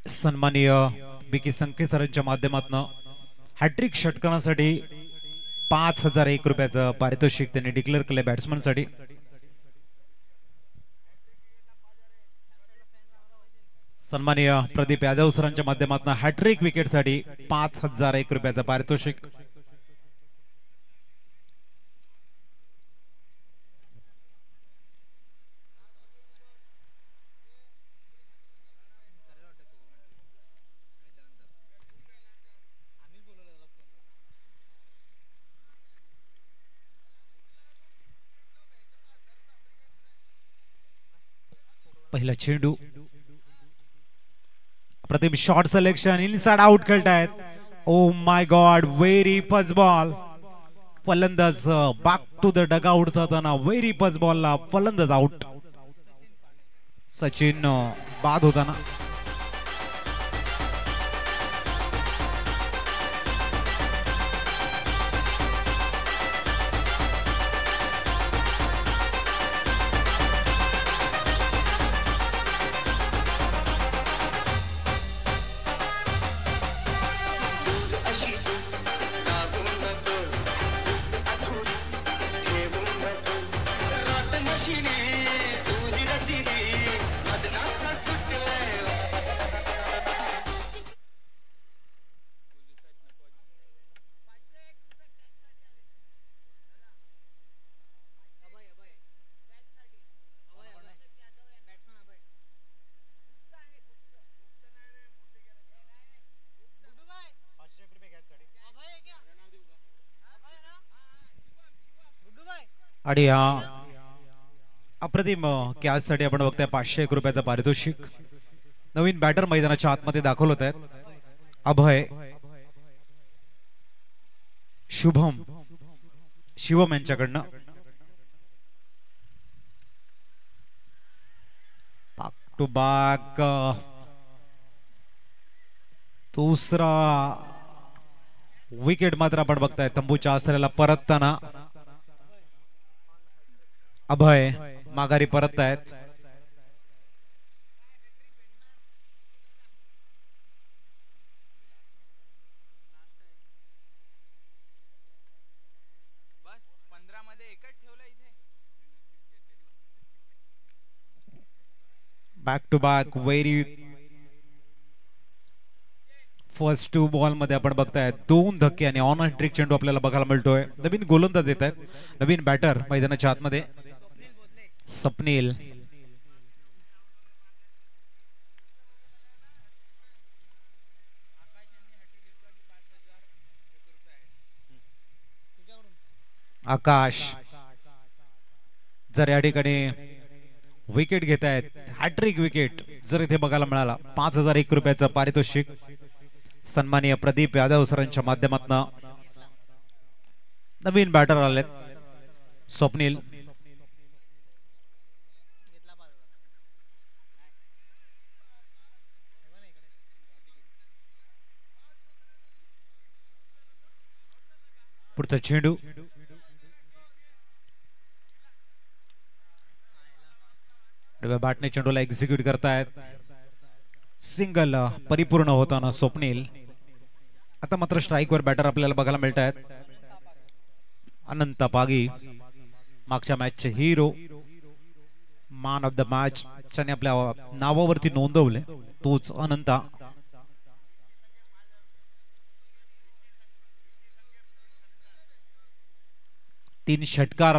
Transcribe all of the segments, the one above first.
सन्माननीय बीकी संके सरांच्या माध्यमातून हॅट्रिक षटकांसाठी 5001 रुपयाचं पारितोषिक त्यांनी डिक्लेअर केले बॅट्समन साठी। सन्माननीय प्रदीप यादव सरांच्या माध्यमातून हॅट्रिक विकेट साठी 5001 रुपयाचं पारितोषिक। पहिला चेंडू प्रथम शॉट सिलेक्शन इनसाइड आउट खेळतायत। Oh my god very patch ball. फलंदाज बॅक टू द डगआउट जाताना व्हेरी पच बॉल ला फलंदाज आउट। सचिन बाद होताना आणि अप्रतिम कॅच साठी आपण बघताय 501 रुपयाचं पारितोषिक। नवीन बॅटर मैदानाच्या आतमध्ये दाखल होत आहेत। अभय शिवम यांच्याकडनं बॅक टू बॅक दुसरा विकेट मात्र आपण बघताय तंबूच्या आसऱ्याला परतताना अभय माघारी परततायत। Back to back very first 2 ball मध्ये आपण बघताय 2 धक्के आणि ऑन हॅट्रिक चेंडू आपल्याला बघायला मिळतोय। नवीन गोलंदाज येत आहेत, नवीन बॅटर मैदानाच्या आतमध्ये स्वप्नील। आकाश जर या ठिकाणी विकेट घेत आहेत, हॅट्रिक विकेट जर इथे बघायला मिळाला 5001 रुपयाचं पारितोषिक सन्माननीय प्रदीप यादव सरांच्या माध्यमातून नवीन बॅटर आलेत स्वप्नील। पुढचा चेंडू बॅटने चेंडूला एक्झिक्यूट करतायत। सिंगल परिपूर्ण होताना स्वप्नील। आता मात्र स्ट्राइकवर बॅटर आपल्याला बघायला मिळत आहेत। अनंत पागी मागच्या मॅचचे hero, man of the match त्याने आपल्या नावावरती नोंदवले तोच अनंता। तीन षटकार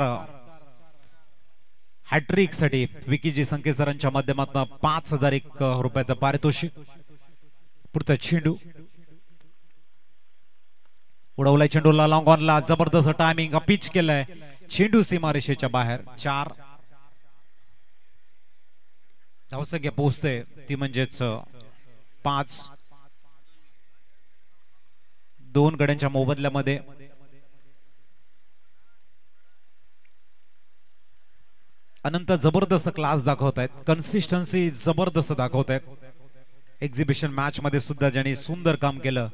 हॅट्रिक साठी विकीजी संके सरांच्या माध्यमातून 5001 रुपयाचं पारितोषिक। पुढचा चेंडू उडवलाय, चेंडूला लॉंग ऑनला जबरदस्त टायमिंग पिच केलाय, चेंडू सीमारेषेच्या बाहेर। 4 धावसंख्या पोहोचते ती म्हणजेच 5। 2 गड्यांच्या मोबदल्यामध्ये अनंत जबरदस्त क्लास दाखवत आहेत, कन्सिस्टन्सी जबरदस्त दाखवत आहेत। एक्झिबिशन मॅच मध्ये सुद्धा ज्यांनी सुंदर काम केलं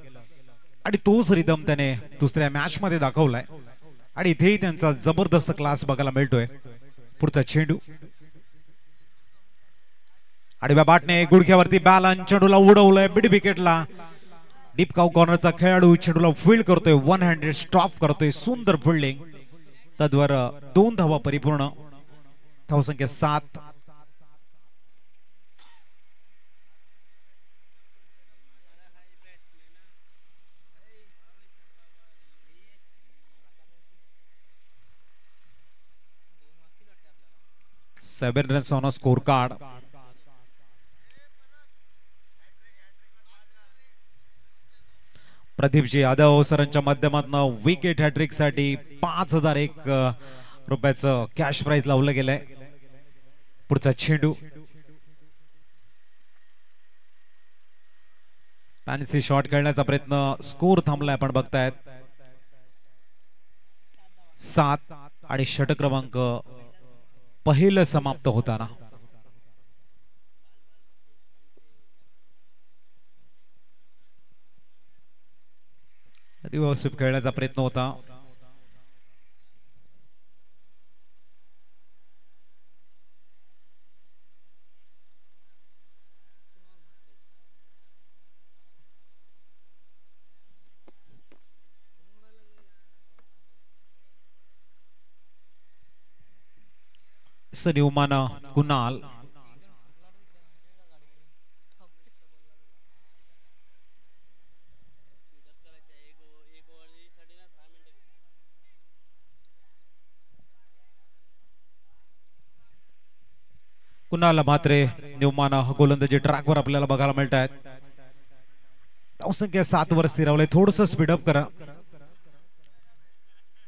आणि तोच रिदम त्याने दुसऱ्या मॅच मध्ये दाखवलाय आणि इथेही त्यांचा जबरदस्त क्लास बघायला मिळतोय। पुढचा चेंडू आडव्या बाटने गुडघ्यावरती बॅलन्स, चेंडूला उडवलंय मिड विकेटला. डीप काऊ कॉर्नरचा खेळाडू चेंडूला फील्ड करतोय, वन हँडेड स्टॉप करतोय, सुंदर फिल्डिंग. तद्वार 2 धावा परिपूर्ण. धावसंख्या 7. Seven runs on a score card. Pradeepji Yadav सरांच्या माध्यमातून विकेट हॅट्रिक साठी 5001 रुपयाचं कॅश प्राइज लावलं गेलंय. पुढचा चेंडू फॅन्सी शॉट खेळण्याचा प्रयत्न, स्कोर थांबलाय आपण बघतायत 7 आणि षटक क्रमांक पहिलं समाप्त होताना. रिव्हर्स स्वीप खेळण्याचा प्रयत्न होता. सन्युमान कुणाल कुणाल म्हात्रे न्यूमान गोलंदाजी ट्रॅकवर आपल्याला बघायला मिळत आहेत. धावसंख्या 7 वर स्थिरावलंय. थोडस स्पीडअप करा.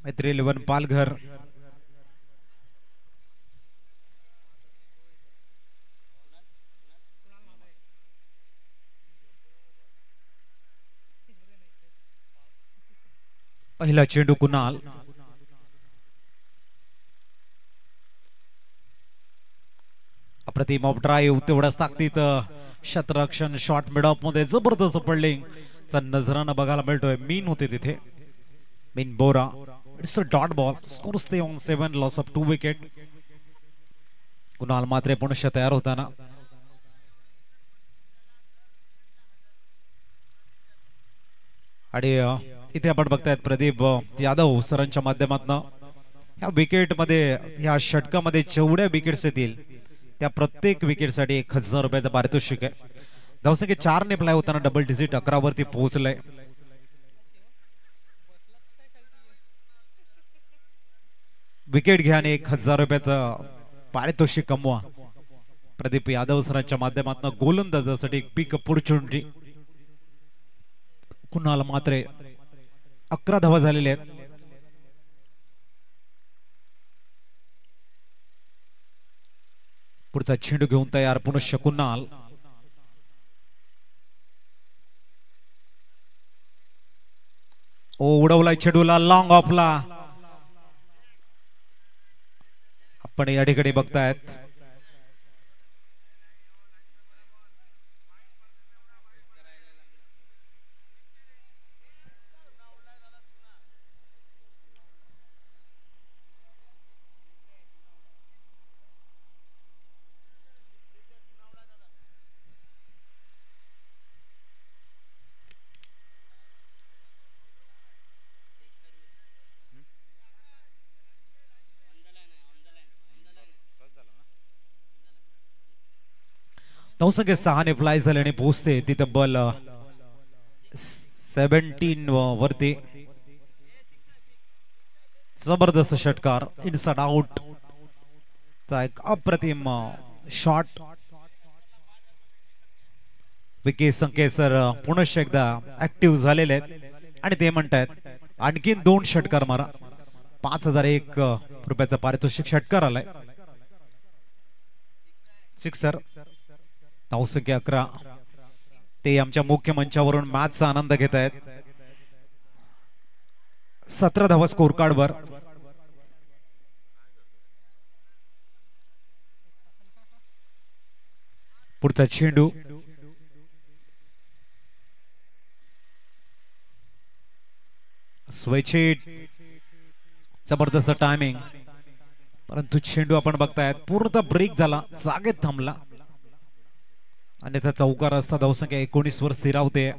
मैत्री 11 पालघर. पहिला चेंडू कुणाल. अप्रतिम ऑफ ड्राईव्ह, तेवढाच ताकदीत शतरक्षण शॉट मिड ऑफ मध्ये जबरदस्त फिल्डिंग चा नजरानं बघायला मिळतोय. मीन होते तिथे, मीन Bora. It's a dot ball. Score stay on 7, loss of 2 wicket. Kunal Matre पुनश्च तयार होताना. आणि इथे आपण बघतायत प्रदीप यादव सरांच्या माध्यमातून ह्या विकेट मध्ये, ह्या षटकामध्ये जेवढ्या विकेट्स येतील त्या प्रत्येक विकेटसाठी 1000 रुपयाचं पारितोषिक आहे. धावसंख्या 4 ने प्लाय होताना डबल डिजिट 11 वरती पोहोचलंय. विकेट घ्या आणि 1000 रुपयाचं पारितोषिक कमवा. प्रदीप यादव सरांच्या माध्यमातून गोलंदाजासाठी एक पिक अपॉर्च्युनिटी. कुणाल मात्रे 11 धावा झालेले आहेत. पुढचा चेंडू घेऊन तयार पुनश्च कुणाल. उडवलाय चेंडूला लॉंग ऑफला. आपण या ठिकाणी बघतायत धावसंख्या 6 ने फ्लाय झाल्याने पोहोचते तिथे बल 17 वरती. जबरदस्त षटकार, इनसाइड आउट चा एक अप्रतिम शॉट. विकेट संकेसर पुनश्च एकदा ऍक्टिव्ह झालेले आहेत आणि ते म्हणतायत आणखीन 2 षटकार मारा. 5001 रुपयाचा पारितोषिक षटकार आलाय. सिक्सर. धावसंख्या 11. ते आमच्या मुख्य मंचावरून मॅचचा आनंद घेत आहेत. 17 धावा स्कोर कार्ड वर. पुढचा चेंडू स्वेचिट. जबरदस्त टायमिंग, परंतु चेंडू आपण बघतायत पूर्णतः ब्रेक झाला, जागेत थांबला. अन्यथा चौकार असता धावसंख्या 19 वर स्थिरावते.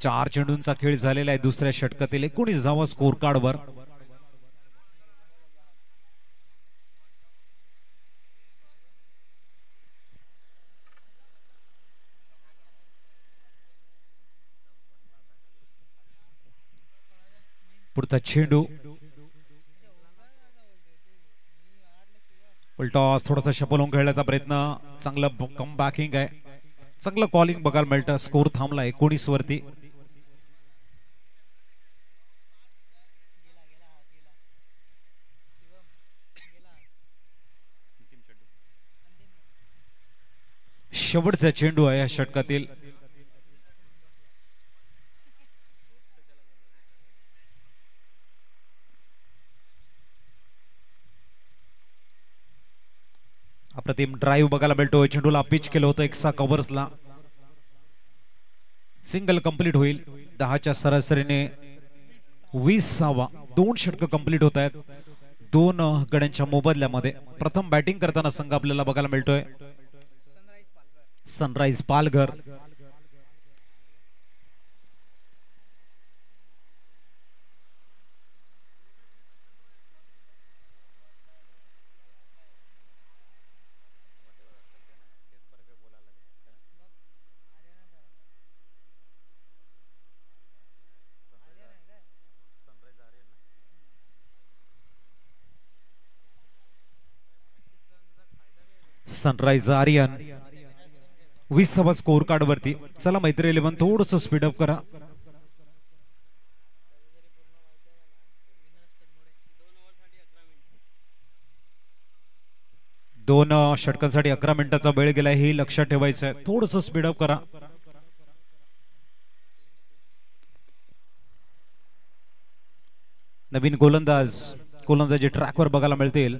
4 चेंडूंचा खेळ झालेला आहे दुसऱ्या षटकातील. 19 धावा स्कोर कार्डवर. पुढचा चेंडू टॉस थोडासा शपलून खेळण्याचा प्रयत्न. चांगलं कम बॅकिंग आहे. चांगलं कॉलिंग बघायला मिळतं. स्कोर थांबला 19 वरती. शेवटचा चेंडू आहे या षटकातील. अप्रतिम ड्राईव्ह बघायला मिळतोय. चेंडूला पिच केलं होतं एक्स्ट्रा कव्हर्सला. सिंगल कंप्लीट होईल. 10च्या सरासरीने 20 धावा. 2 षटक कंप्लीट होत आहेत 2 गड्यांच्या मोबदल्यामध्ये. प्रथम बॅटिंग करताना संघ आपल्याला बघायला मिळतोय सनराइज पालघर. सनराइज आर्यन 20 धावा स्कोर कार्ड वरती. चला मैत्री 11 थोडस स्पीडअप करा. दोन षटकांसाठी 11 मिनिटाचा वेळ गेलाय हे लक्षात ठेवायचं आहे. थोडस स्पीडअप करा. नवीन गोलंदाजी ट्रॅकवर बघायला मिळतील.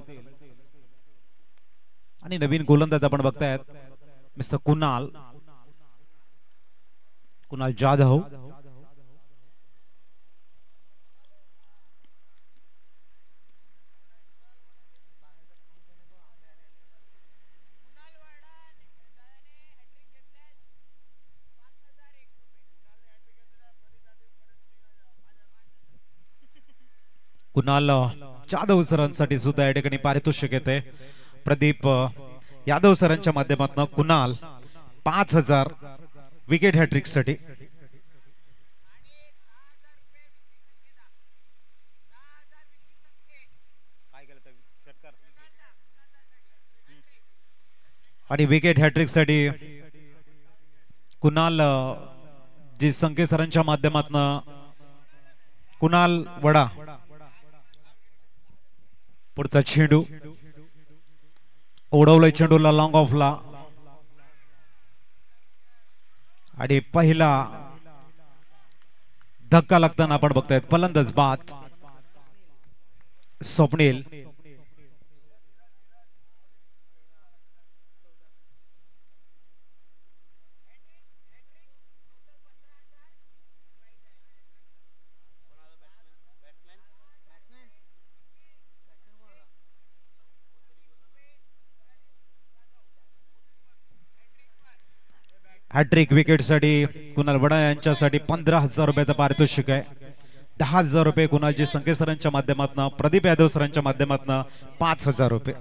आणि नवीन गोलंदाज आपण बघतायत मिस्टर कुणाल जाधव. कुणाल जाधव सरांसाठी सुद्धा या ठिकाणी पारितोषिक येते. प्रदीप यादव सरांच्या माध्यमातून कुणाल 5000 विकेट हॅट्रिक साठी. आणि विकेट हॅट्रिक साठी कुणाल जी संके सरांच्या माध्यमातून कुणाल वडा. पुढचा चेंडू उडवलंय चेंडूला लॉंग ऑफला. आणि पहिला धक्का लागताना आपण बघतायत फलंदाज बाद स्वप्नील. हॅट्रिक विकेटसाठी कुणाल वडा यांच्यासाठी 15,000 रुपयाचं पारितोषिक आहे. 10,000 रुपये कुणालजी संके सरांच्या माध्यमातून, प्रदीप यादव सरांच्या माध्यमातून 5,000 रुपये.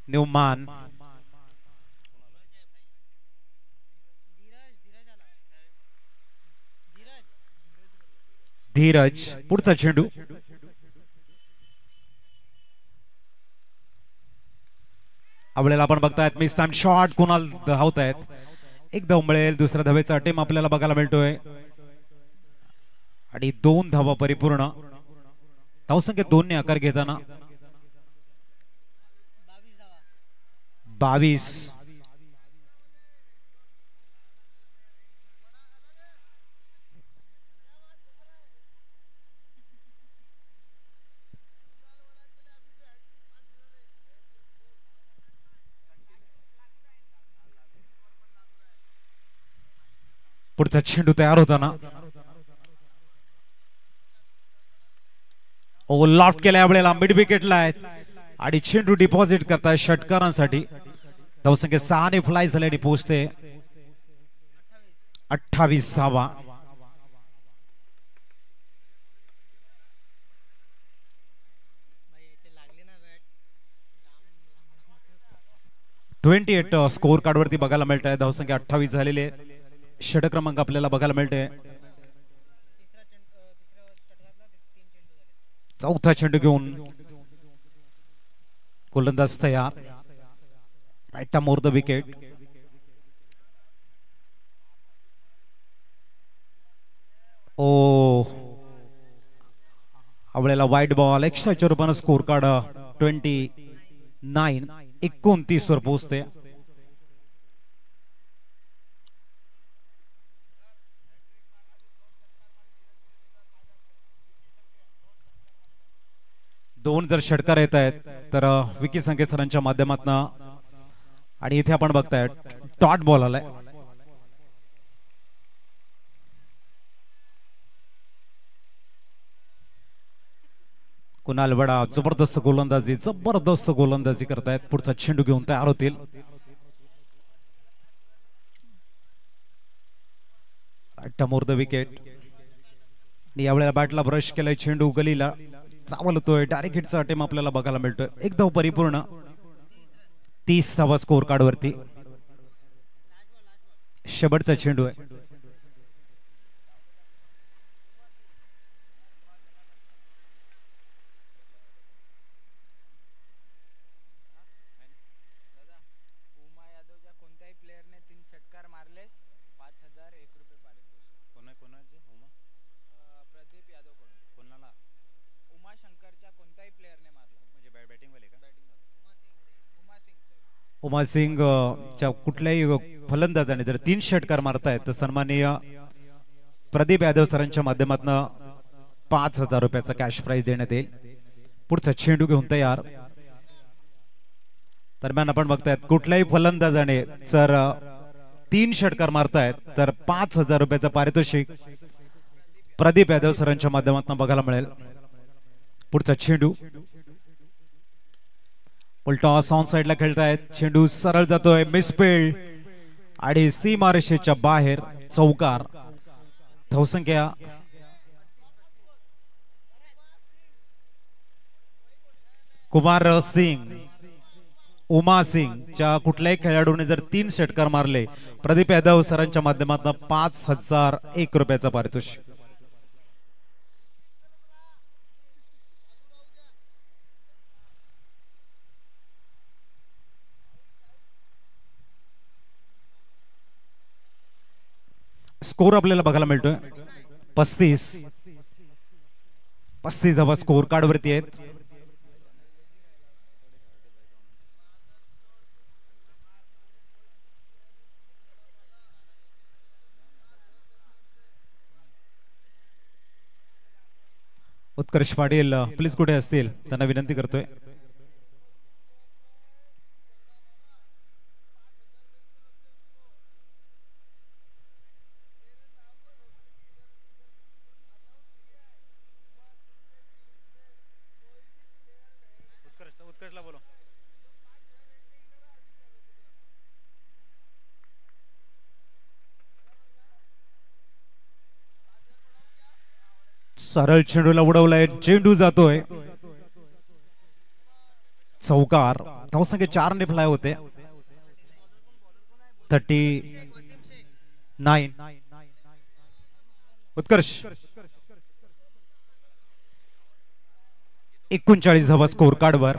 न्यूमान धीरज. पुढचा चेंडू आवळेला आपण बघतायत मिस टाइम शॉट. कुणाल धावत आहेत. एक धाव मिळेल. दुसऱ्या धावेचा अटेम आपल्याला बघायला मिळतोय आणि 2 धावा परिपूर्ण. धावसंख्या 2 ने आकार घेताना 22. पुढचा चेंडू तयार होताना ओ लॉफ्ट केल्या वेळेला मिड विकेटला आहेत आणि चेंडू डिपॉझिट करताय षटकारांसाठी. धावसंख्या 6 फ्लाय झाल्याने पोहोचते 28 धावा. ट्वेंटी 28 स्कोर कार्ड वरती बघायला मिळत आहे. धावसंख्या 28 झालेली आहे. षटक क्रमांक आपल्याला बघायला मिळते. चौथा चेंडू घेऊन गोलंदाज तयार. Right more the wicket. Oh आवळेला वाईट बॉल. एक्स्ट्राच्या रूपाने स्कोर कार्ड 29 वर पोहोचते. दोन जर षटकार येत आहेत तर विकी संकेत सरांच्या माध्यमातून आणि इथे आपण बघताय डॉट बॉल आलाय. कुणाल वडा जबरदस्त गोलंदाजी करतायत. पुढचा चेंडू घेऊन तयार होतील. मोर द विकेट. यावेळेला बॅटला ब्रश केलाय. चेंडू गलीला ट्रॅव्हल होतोय. डायरेक्ट हिटचा अटेम्प्ट आपल्याला बघायला मिळतोय. एक धाव परिपूर्ण. 30 धावा स्कोर कार्ड वरती. शेवटचा चेंडू आहे. उमा सिंग च्या कुठल्याही फलंदाजाने जर 3 षटकार मारतायत तर सन्माननीय प्रदीप यादव सरांच्या माध्यमातून 5,000 रुपयाचा कॅश प्राइज देण्यात येईल. पुढचा चेंडू घेऊन तयार. दरम्यान आपण बघतायत कुठल्याही फलंदाजाने जर 3 षटकार मारतायत तर 5,000 रुपयाचा पारितोषिक प्रदीप यादव सरांच्या माध्यमातून बघायला मिळेल. पुढचा चेंडू टॉस ऑन साइडला खेळतायत. चेंडू सरळ जातोय. मिसफील्ड आणि सीमारेषेच्या बाहेर. चौकार. धावसंख्या कुमार सिंग उमा सिंग च्या कुठल्याही खेळाडूने जर 3 षटकार मारले प्रदीप यादव सरांच्या माध्यमातून 5,001 रुपयाचा पारितोषिक. स्कोर आपल्याला बघायला मिळतोय 35 धावा स्कोर कार्ड वरती आहेत. उत्कर्ष पाटील प्लीज कुठे असतील त्यांना विनंती करतोय. सरळ चेंडूला उडवलाय. चेंडू जातोय. चौकार. धावसंख्या 4 ने फ्लाय होते. 39. उत्कर्ष 39 धावा स्कोर कार्ड वर.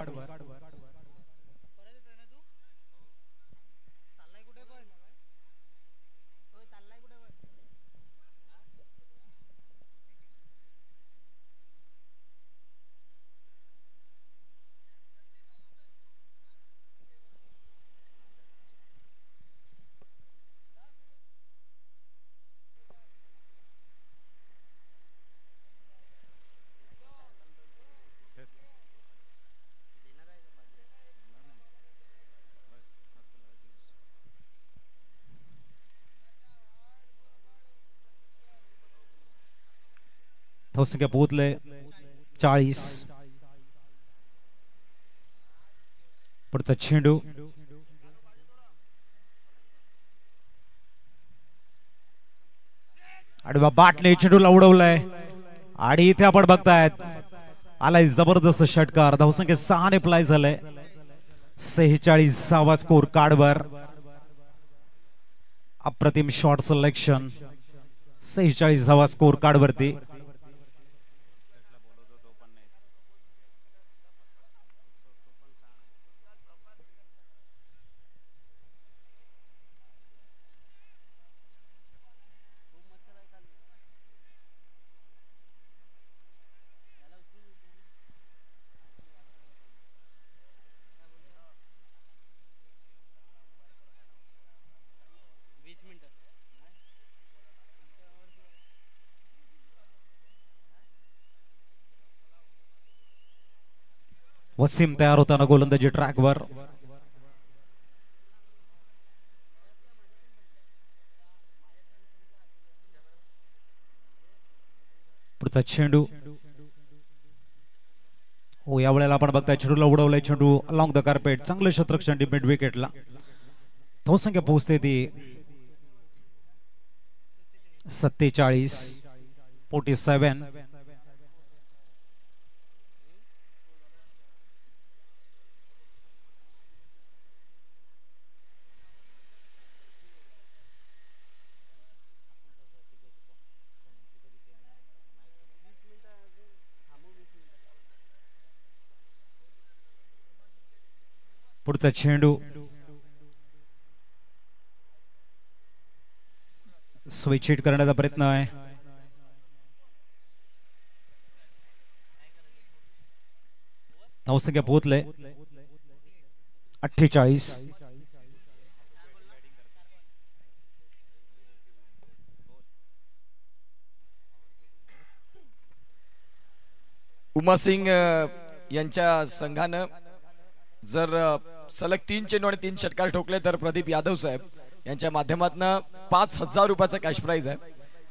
धावसंख्या पोहोचले 40. पुढचा चेंडू आडवा बाटने चेंडूला उडवलाय आणि इथे आपण बघतायत आलाय जबरदस्त षटकार. धावसंख्या 6 ने प्लाय झालंय. 46 स्कोर कार्डवर. अप्रतिम शॉट सिलेक्शन. 46 स्कोर कार्डवरती. वसीम तयार होताना गोलंदाजी ट्रॅकवर. पुढचा चेंडू हो या वेळेला आपण बघताय चेंडूला उडवलाय. चेंडू अलॉंग द कार्पेट. चांगलं क्षेत्ररक्षण मिड विकेटला. धावसंख्या पोहोचते ती 47. 47. पुढचा चेंडू स्विच हिट करण्याचा प्रयत्न आहे. धावसंख्या पोहोचले 48. उमा सिंग यांच्या संघानं जर सलग 3 चेंडू आणि 3 षटकार ठोकले तर प्रदीप यादव साहेब यांच्या माध्यमातून 5,000 रुपयाचा कॅश प्राइज आहे.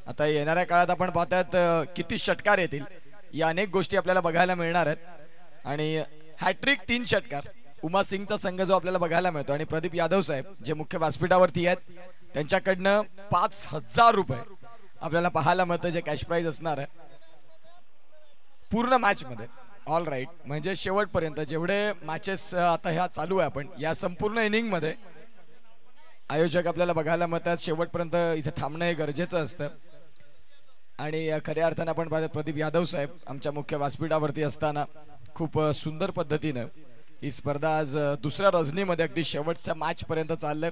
आता येणाऱ्या काळात आपण पाहतात किती षटकार येतील या अनेक गोष्टी आपल्याला बघायला मिळणार आहेत. आणि हॅट्रिक 3 षटकार उमा सिंगचा संघ जो आपल्याला बघायला मिळतो आणि प्रदीप यादव साहेब जे मुख्य व्यासपीठावरती आहेत त्यांच्याकडनं 5,000 रुपये आपल्याला पाहायला मिळतं जे कॅश प्राइज असणार आहे पूर्ण मॅच मध्ये. ऑल राईट म्हणजे शेवटपर्यंत जेवढे मॅचेस आता ह्या चालू आहे आपण या संपूर्ण इनिंग मध्ये आयोजक आपल्याला बघायला मिळतात शेवटपर्यंत इथे थांबणं हे गरजेचं असतं. आणि खऱ्या अर्थाने आपण पाहतो प्रदीप यादव साहेब आमच्या मुख्य व्यासपीठावरती असताना खूप सुंदर पद्धतीनं ही स्पर्धा आज दुसऱ्या रजनीमध्ये अगदी शेवटच्या मॅच पर्यंत चाललंय.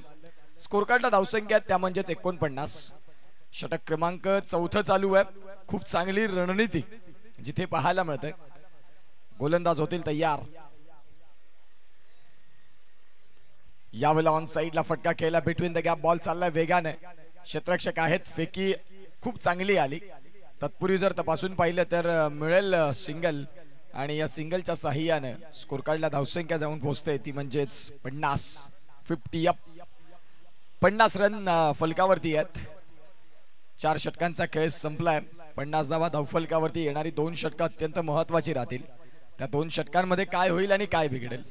स्कोर कार्डला धावसंख्या त्या म्हणजेच 49. षटक क्रमांक 4 चालू आहे. खूप चांगली रणनीती जिथे पाहायला मिळते. गोलंदाज होतील तयार. यावेळेला ऑन साइडला फटका केला. बिटवीन द गॅप बॉल चाललाय वेगाने. क्षेत्ररक्षक आहेत. फेकी खूप चांगली आली. तत्पूर्वी जर तपासून पाहिलं तर मिळेल सिंगल आणि या सिंगलच्या साहाय्याने स्कोर कार्डला धावसंख्या जाऊन पोहोचते ती म्हणजेच 50 अप. 50 रन फलकावरती आहेत. 4 षटकांचा खेळ संपलाय. 50 धावा धावफलकावरती. येणारी 2 षटकं अत्यंत महत्वाची राहतील. त्या 2 षटकांमध्ये काय होईल आणि काय बिघडेल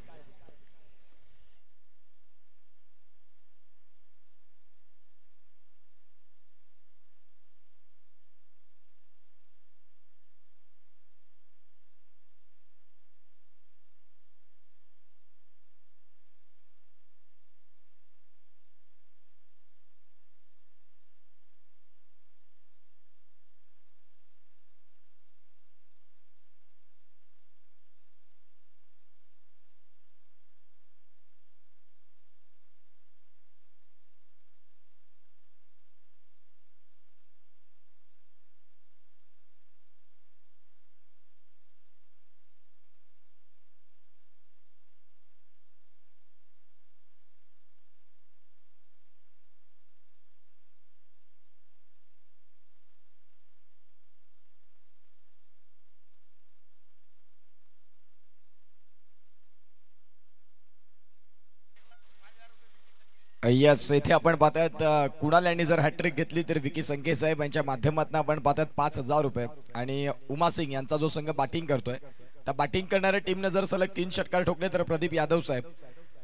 यस, इथे आपण पाहतायत कुणाल यांनी जर हॅट्रिक घेतली तर विकी संके साहेब यांच्या माध्यमातून आपण पाहतायत 5,000 रुपये आणि उमा सिंग यांचा जो संघ बॅटिंग करतोय त्या बॅटिंग करणाऱ्या टीमने जर सलग 3 षटकार ठोकले तर प्रदीप यादव साहेब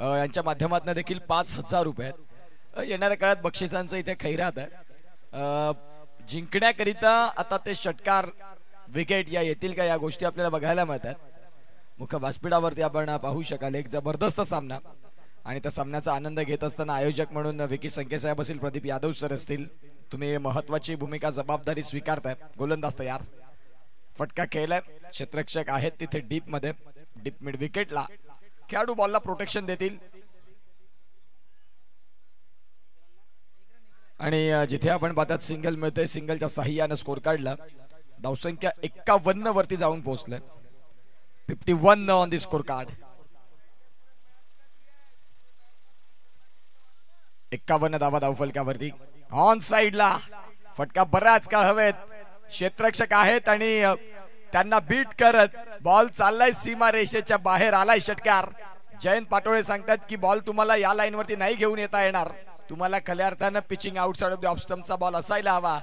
यांच्या माध्यमातून देखील 5,000 रुपये आहेत. येणाऱ्या काळात बक्षिसांचं इथे खैरात आहे. जिंकण्याकरिता आता ते षटकार विकेट या येतील का या गोष्टी आपल्याला बघायला मिळतात. मुख्य व्यासपीठावरती आपण पाहू शकाल एक जबरदस्त सामना आणि त्या सामन्याचा आनंद घेत असताना आयोजक म्हणून विकी संके साहेब असतील, प्रदीप यादव सर असतील, तुम्ही महत्वाची भूमिका जबाबदारी स्वीकारताय. गोलंदाज तयार, फटका खेळलाय, क्षेत्ररक्षक आहेत तिथे डीप मध्ये, डीप मिड विकेटला खेळाडू बॉलला प्रोटेक्शन देतील आणि जिथे आपण पाहतात सिंगल मिळतंय, सिंगलच्या साह्याने स्कोर काढला. धावसंख्या 51 वरती जाऊन पोहोचले. 51 ऑन दी स्कोर कार्ड. 51 धावा धावफलकावरती. ऑन साइडला फटका बराच काळ हवेत, क्षेत्ररक्षक आहेत आणि त्यांना बीट करत बॉल चाललाय सीमा रेषेच्या बाहेर, आलाय षटकार. जयंत पाटोळे सांगतात की बॉल तुम्हाला या लाईन वरती नाही घेऊन येता येणार, तुम्हाला खऱ्या अर्थानं pitching outside off the off स्टंपचा बॉल असायला हवा.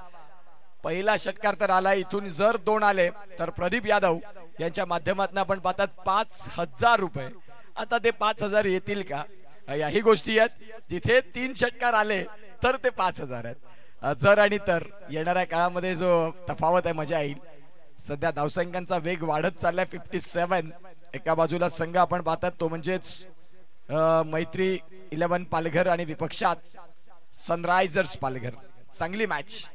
पहिला षटकार तर आला, इथून जर 2 आले तर प्रदीप यादव यांच्या माध्यमातून आपण पाहतात 5,000 रुपये. आता ते 5,000 येतील का याही गोष्टी आहेत. जिथे 3 षटकार आले तर ते 5,000 आहेत. जर आणि तर येणाऱ्या काळामध्ये जो तफावत आहे मजा येईल. सध्या धावसंख्यांचा वेग वाढत चाललाय. 57. एका बाजूला संघ आपण पाहतात तो म्हणजेच मैत्री 11 पालघर आणि विपक्षात सनरायझर्स पालघर. चांगली match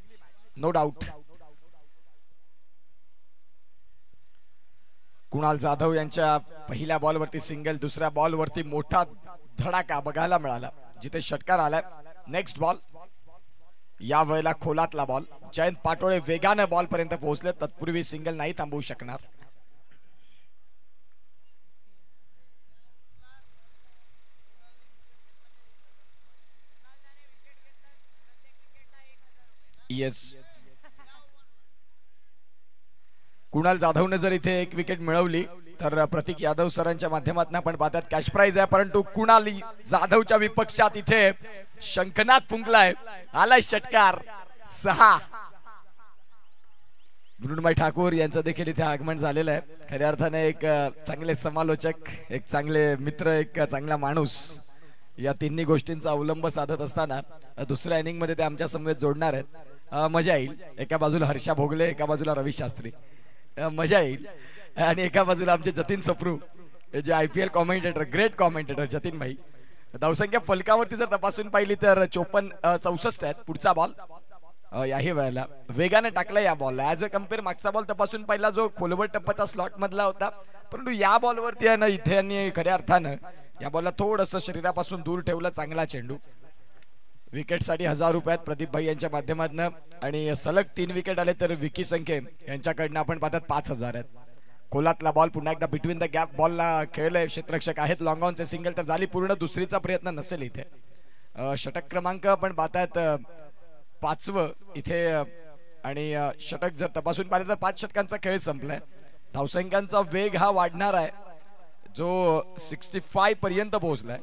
no doubt. Kunal Jadhav यांच्या पहिल्या बॉलवरती सिंगल, दुसऱ्या बॉलवरती मोठा धडाका बघायला मिळाला जिथे षटकार आलाय. नेक्स्ट बॉल, या वेळेला खोलातला बॉल. जयंत पाटोळे वेगाने बॉल पर्यंत पोहोचले, तत्पूर्वी सिंगल नाही थांबवू शकणार. येस, कुणाल जाधवने जर इथे 1 विकेट मिळवली तर प्रतीक यादव सरांच्या माध्यमातून आपण पाहतात कॅश प्राइज आहे. परंतु कुणाल जाधवच्या विपक्षात इथे शंखनाद फुंकलाय, आलाय षटकार 6. मृण्मय ठाकूर यांचं देखील इथे आगमन झालेलं आहे. खऱ्या अर्थाने एक चांगले समालोचक, एक चांगले मित्र, एक चांगला माणूस, या तिन्ही गोष्टींचा अवलंब साधत असताना दुसऱ्या इनिंग मध्ये ते आमच्या समवेत जोडणार आहेत. मजा येईल. एका बाजूला हर्षा भोगले, एका बाजूला रवी शास्त्री, मजा येईल. आणि एका बाजूला आमचे जतीन सप्रू जे IPL commentator, great commentator Jatin भाई. धावसंख्या फलकावरती जर तपासून पाहिली तर 64 आहेत. पुढचा बॉल याही वेळेला वेगाने टाकला या बॉलला. ऍज अ कम्पेअर मागचा बॉल तपासून पाहिला जो खोलवर टप्प्याचा स्लॉट मधला होता, परंतु या बॉलवरती आहे ना इथे यांनी खऱ्या अर्थानं या बॉलला थोडंसं शरीरापासून दूर ठेवलं. चांगला चेंडू. विकेटसाठी 1,000 रुपयात प्रदीप भाई यांच्या माध्यमातून आणि सलग 3 विकेट आले तर विकी संके यांच्याकडनं आपण पाहतात 5,000 आहेत. खोलातला बॉल पुन्हा एकदा बिटवीन द गॅप बॉलला खेळले, क्षेत्ररक्षक आहेत. लॉंग ऑनचे सिंगल तर झाली पूर्ण, दुसरीचा प्रयत्न नसेल इथे. षटक क्रमांक आपण पाहतायत 5वं इथे आणि षटक जर तपासून पाहिलं तर 5 षटकांचा खेळ संपलाय. धावसंख्यांचा वेग हा वाढणार आहे जो 65 पर्यंत पोहोचलाय.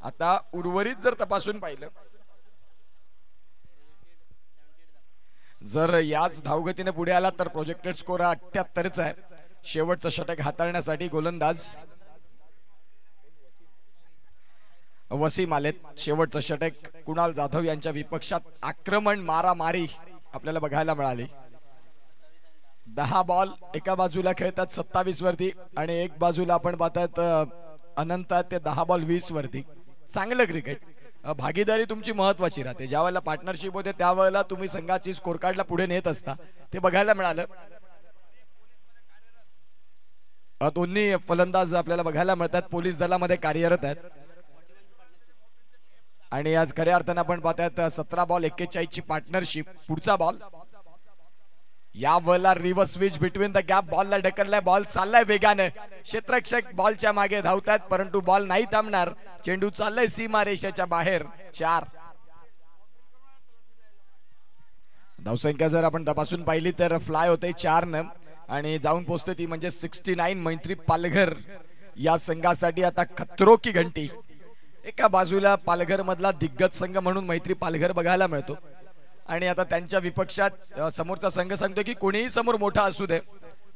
आता उर्वरित जर तपासून पाहिलं जर याच धावगतीने पुढे आला तर प्रोजेक्टेड स्कोर 78च आहे. शेवटचं षटक हाताळण्यासाठी गोलंदाज वसीम आलेत. शेवटचं षटक कुणाल जाधव यांच्या विपक्षात आक्रमण मारामारी आपल्याला बघायला मिळाली. 10 बॉल एका बाजूला खेळतात 27 वरती आणि एक बाजूला आपण पाहतात अनंत ते 10 बॉल 20 वरती. चांगलं क्रिकेट. भागीदारी तुमची महत्वाची राहते. ज्या वेळेला पार्टनरशिप होते त्यावेळेला तुम्ही संघाची स्कोर कार्डला पुढे नेत असता, ते बघायला मिळालं. दोन्ही फलंदाज आपल्याला बघायला मिळतात पोलीस दलामध्ये कार्यरत आहेत आणि आज खऱ्या अर्थानं आपण पाहतात 17 बॉल 41 ची पार्टनरशिप. पुढचा बॉल या वेळेला reverse switch between the gap, बॉलला ढकललाय, बॉल चाललाय वेगाने, क्षेत्ररक्षक बॉलच्या मागे धावतात परंतु बॉल नाही थांबणार. चेंडू चाललाय सीमा रेषेच्या बाहेर. 4. धावसंख्या जर आपण तपासून पाहिली तर फ्लाय होते 4 न आणि जाऊन पोहोचते ती म्हणजे 69. मैत्री पालघर या संघासाठी आता खतरो की घंटी. एका बाजूला पालघर मधला दिग्गज संघ म्हणून मैत्री पालघर बघायला मिळतो आणि आता त्यांच्या विपक्षात समोरचा संघ सांगतो की कोणीही समोर मोठा असू दे,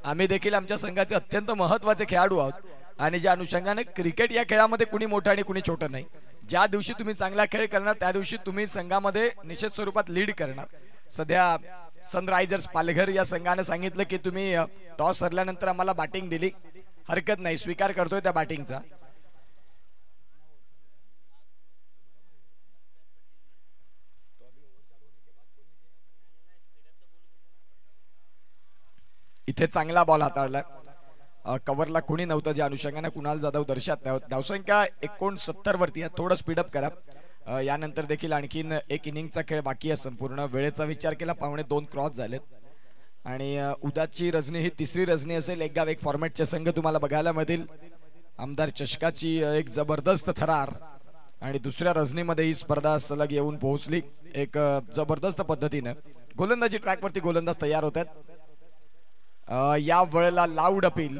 आम्ही देखील आमच्या संघाचे अत्यंत महत्त्वाचे खेळाडू आहोत आणि ज्या अनुषंगाने क्रिकेट या खेळामध्ये कुणी मोठं आणि कुणी छोटं नाही. ज्या दिवशी तुम्ही चांगला खेळ करणार त्या दिवशी तुम्ही संघामध्ये निश्चित स्वरूपात लीड करणार. सध्या सनरायझर्स पालघर या संघाने सांगितलं की तुम्ही टॉस हरल्यानंतर आम्हाला बॅटिंग दिली, हरकत नाही, स्वीकार करतोय त्या बॅटिंगचा. इथे चांगला बॉल हाताळलाय, कव्हरला कुणी नव्हतं ज्या अनुषंगाने कुणाल जाधव दर्शक धावसंख्या 69 वरती आहे. थोडं स्पीडअप करा. यानंतर देखील आणखीन एक इनिंगचा खेळ बाकी आहे. संपूर्ण वेळेचा विचार केला 2:15 क्रॉस झालेत आणि उद्याची रजनी ही तिसरी रजनी असेल. एक गाव एक फॉर्मॅटचे संघ तुम्हाला बघायला मिळतील. आमदार चषकाची एक जबरदस्त थरार आणि दुसऱ्या रजनीमध्ये ही स्पर्धा सलग येऊन पोहोचली एक जबरदस्त पद्धतीने. गोलंदाजी ट्रॅकवरती गोलंदाज तयार होत आहेत. या वेळेला लाऊड अपील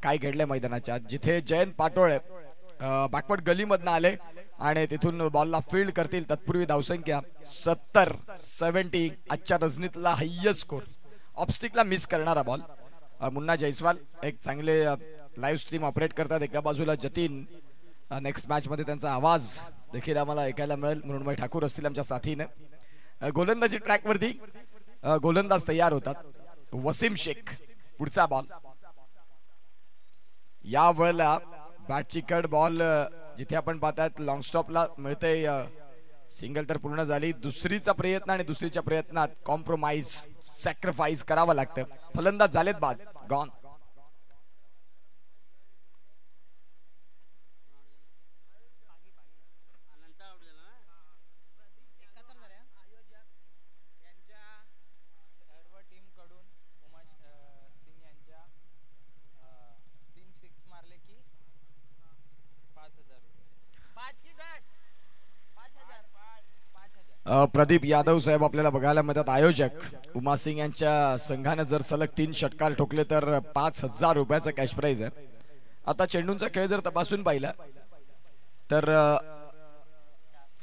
काय घडलंय मैदानाच्या, जिथे जयंत पाटोळे बॅकवर्ड गलीमधनं आले आणि तिथून बॉलला फील्ड करतील. तत्पूर्वी धावसंख्या 70 आजच्या रजनीतला हायेस्ट स्कोर. ऑफस्टिकला मिस करणारा बॉल. मुन्ना जयस्वाल एक चांगले लाईव्ह स्ट्रीम ऑपरेट करतात. एका बाजूला जतीन, नेक्स्ट मॅच मध्ये त्यांचा आवाज देखील आम्हाला ऐकायला मिळेल. मृण्मय ठाकूर असतील आमच्या साथीने. गोलंदाजी ट्रॅकवरती गोलंदाज तयार होतात. वसीम शेख पुढचा बॉल. या वेळेला बॅटची कट बॉल जिथे आपण पाहतात लॉंग स्टॉपला मिळते. सिंगल तर पूर्ण झाली. दुसरीचा प्रयत्न आणि दुसरीच्या प्रयत्नात कॉम्प्रोमाइज सॅक्रिफाईस करावं लागतं. फलंदाज झालेत बाद, गॉन. प्रदीप यादव साहेब आपल्याला बघायला मिळतात. आयोजक उमा सिंग यांच्या संघाने जर सलग 3 षटकार ठोकले तर 5,000 रुपयाचा कॅश प्राइज आहे. आता चेंडूंचा खेळ जर तपासून पाहिला तर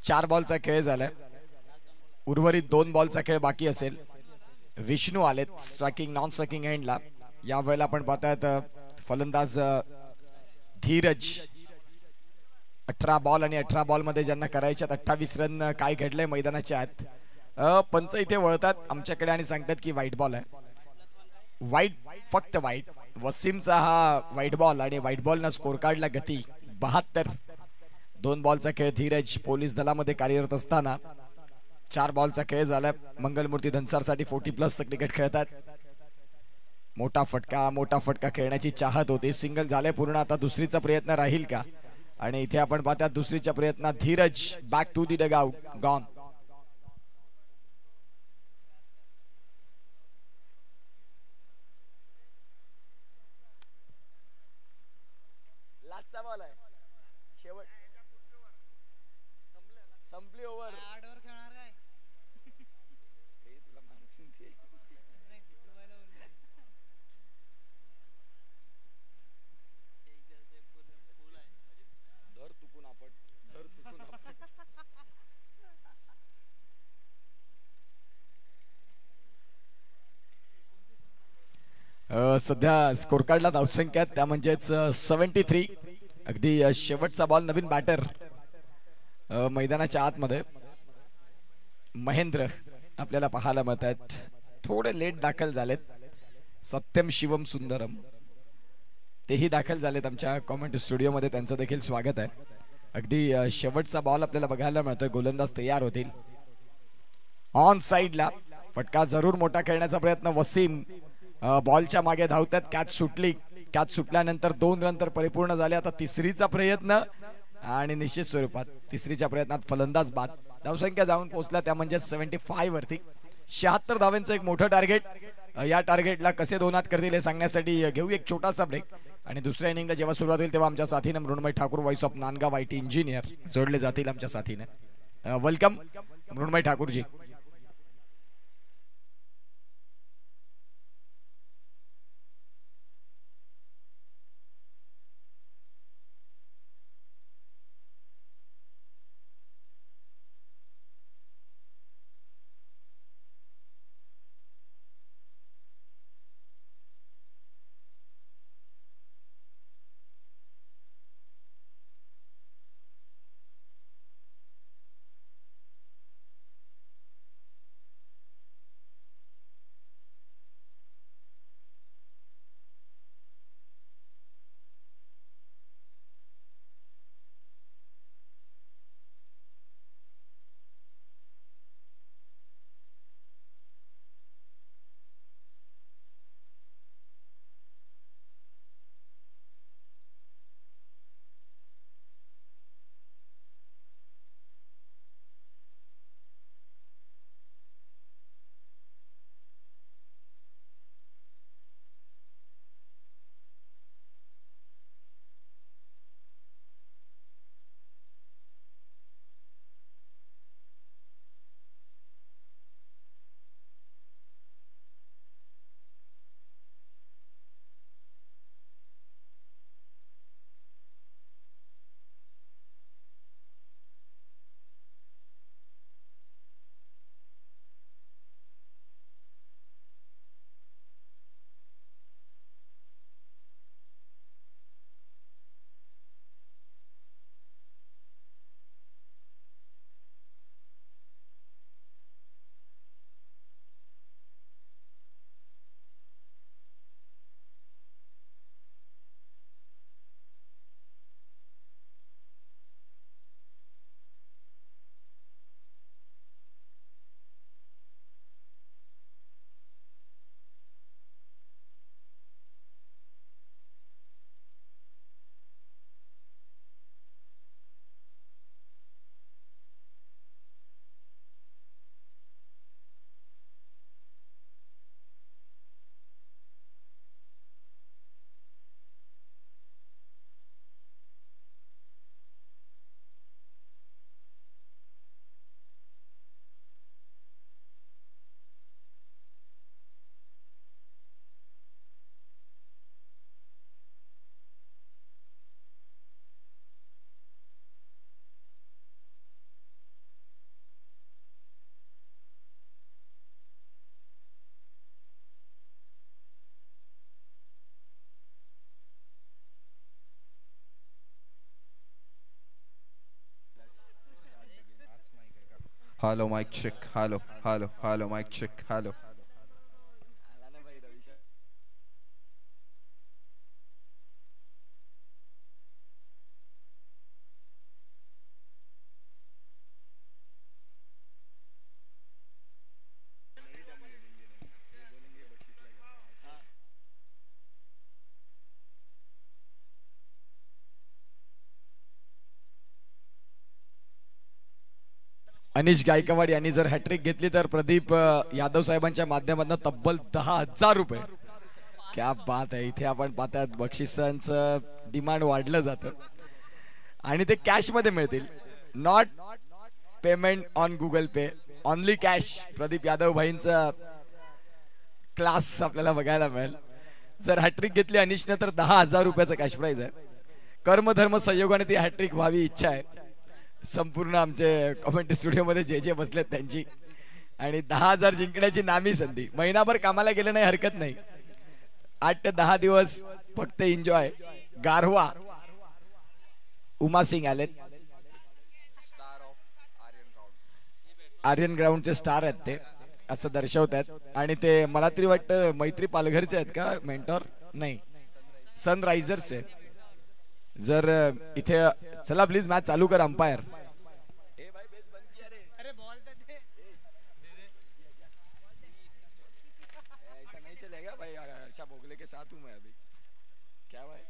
4 बॉलचा खेळ झालाय. उर्वरित 2 बॉलचा खेळ बाकी असेल. विष्णू आलेत स्ट्रायकिंग नॉन स्ट्रायकिंग एंडला. या वेळेला आपण पाहतायत फलंदाज धीरज. 18 बॉल आणि 18 बॉल मध्ये ज्यांना करायच्यात 28 रन. काय घडलंय मैदानाच्या आत. पंच इथे वळतात आमच्याकडे आणि सांगतात की व्हाईट बॉल आहे. व्हाईट, फक्त व्हाईट. वसीमचा हा व्हाईट बॉल आणि व्हाईट बॉल न स्कोर कार्डला गती 72. 2 बॉलचा खेळ. धीरज पोलीस दलामध्ये कार्यरत असताना 4 बॉलचा खेळ झालाय. मंगलमूर्ती धनसारसाठी 40+ क्रिकेट खेळतात. मोठा फटका खेळण्याची चाहत होती. सिंगल झाले पूर्ण. आता दुसरीचा प्रयत्न राहील का. आणि इथे आपण पाहतात दुसरीच्या प्रयत्नात Dheeraj back to the dugout, gone. लास्टचा बॉल आहे. शेवट संपली ओव्हर. सध्या स्कोर कार्डला धावसंख्या त्या म्हणजेच 73. अगदी शेवटचा बॉल. नवीन बॅटर मैदानाच्या आतमध्ये महेंद्र आपल्याला पाहायला मिळत आहेत. थोडे लेट दाखल झालेत. सत्यम शिवम सुंदरम तेही दाखल झालेत आमच्या कॉमेंट स्टुडिओमध्ये. त्यांचं देखील स्वागत आहे. अगदी शेवटचा बॉल आपल्याला बघायला मिळतोय. गोलंदाज तयार होतील. ऑन साइडला फटका जरूर मोठा खेळण्याचा प्रयत्न. वसीम बॉलच्या मागे धावतात. कॅच सुटली. कॅच सुटल्यानंतर 2 रन तर परिपूर्ण झाले. आता तिसरीचा प्रयत्न आणि निश्चित स्वरूपात तिसरीच्या प्रयत्नात फलंदाज बाद. धावसंख्या जाऊन पोहोचला त्या म्हणजे 75 वरती. 76 धावांचं एक मोठं टार्गेट. या टार्गेटला कसे 2 हात करतील हे सांगण्यासाठी घेऊ एक छोटासा ब्रेक आणि दुसऱ्या इनिंगला जेव्हा सुरुवात होईल तेव्हा आमच्या साथीने Mrinmay Thakur voice of Nandgaon IT engineer जोडले जातील आमच्या साथीने. Welcome Mrinmay Thakurji. Hello, mic check. Hello, hello, hello, mic check. Hello. Anish Gaikwad यांनी जर हॅट्रिक घेतली तर प्रदीप यादव साहेबांच्या माध्यमातून तब्बल 10,000 रुपये. क्या बात आहे. इथे आपण पाहतात बक्षिसांचं डिमांड वाढलं जातं आणि ते कॅश मध्ये मिळतील. Not payment on Google Pay, only cash. Pradeep Yadav भाईंचा क्लास आपल्याला बघायला मिळेल. जर हॅट्रिक घेतली अनिशने तर 10,000 रुपयाचा कॅश प्राइज आहे. कर्मधर्म संयोगाने ती हॅट्रिक व्हावी इच्छा आहे संपूर्ण आमचे कमेंट स्टुडिओ मध्ये जे जे बसलेत त्यांची. आणि 10,000 जिंकण्याची नामी संधी. महिनाभर कामाला गेलं नाही हरकत नाही. 8 ते 10 दिवस फक्त एन्जॉय. गारवा उमा सिंग आलेत. आर्यन ग्राउंडचे स्टार आहेत ते असं दर्शवतात. आणि ते मला तरी वाटतं मैत्री पालघरचे आहेत का मेंटॉर. नाही, सनरायझर्स आहे. जर इथे चला प्लीज मॅच चालू कर अंपायर. ऐसा नहीं चलेगा भाई, अच्छा बोगले के साथ हूं मैं अभी. क्या भाई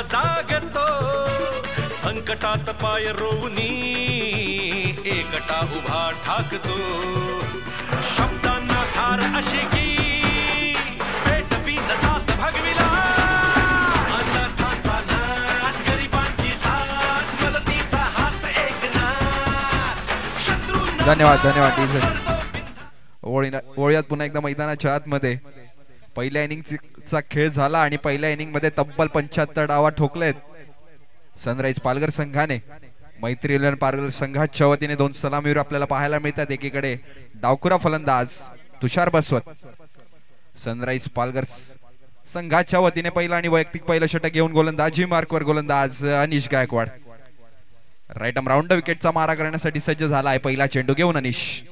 जागतो संकटात पाय रोवनी एकटा उभा ठाकतो. शब्दांना धार अशी की पेटवी नसात भागविला. अनाथांचा नाथ, गरिबांची साथ, मदतीचा हात एकनाथ. शत्रूंना धन्यवाद धन्यवाद. ओळीयात पुन्हा एकदा मैदानाच्या आतमध्ये पहिल्या इनिंगचा खेळ झाला आणि पहिल्या इनिंग मध्ये तब्बल 75 डावा ठोकलेत सनराइज पालघर संघाने. मैत्री इलेव्हन पालघर संघाच्या वतीने 2 सलामीवर आपल्याला पाहायला मिळतात. एकीकडे डावखुरा फलंदाज तुषार बसवत. सनराइज पालघर संघाच्या वतीने पहिला आणि वैयक्तिक पहिलं षटक घेऊन गोलंदाजी मार्कवर गोलंदाज अनिश गायकवाड. राईट आर्म राऊंड विकेटचा मारा करण्यासाठी सज्ज झाला आहे. पहिला चेंडू घेऊन अनिश.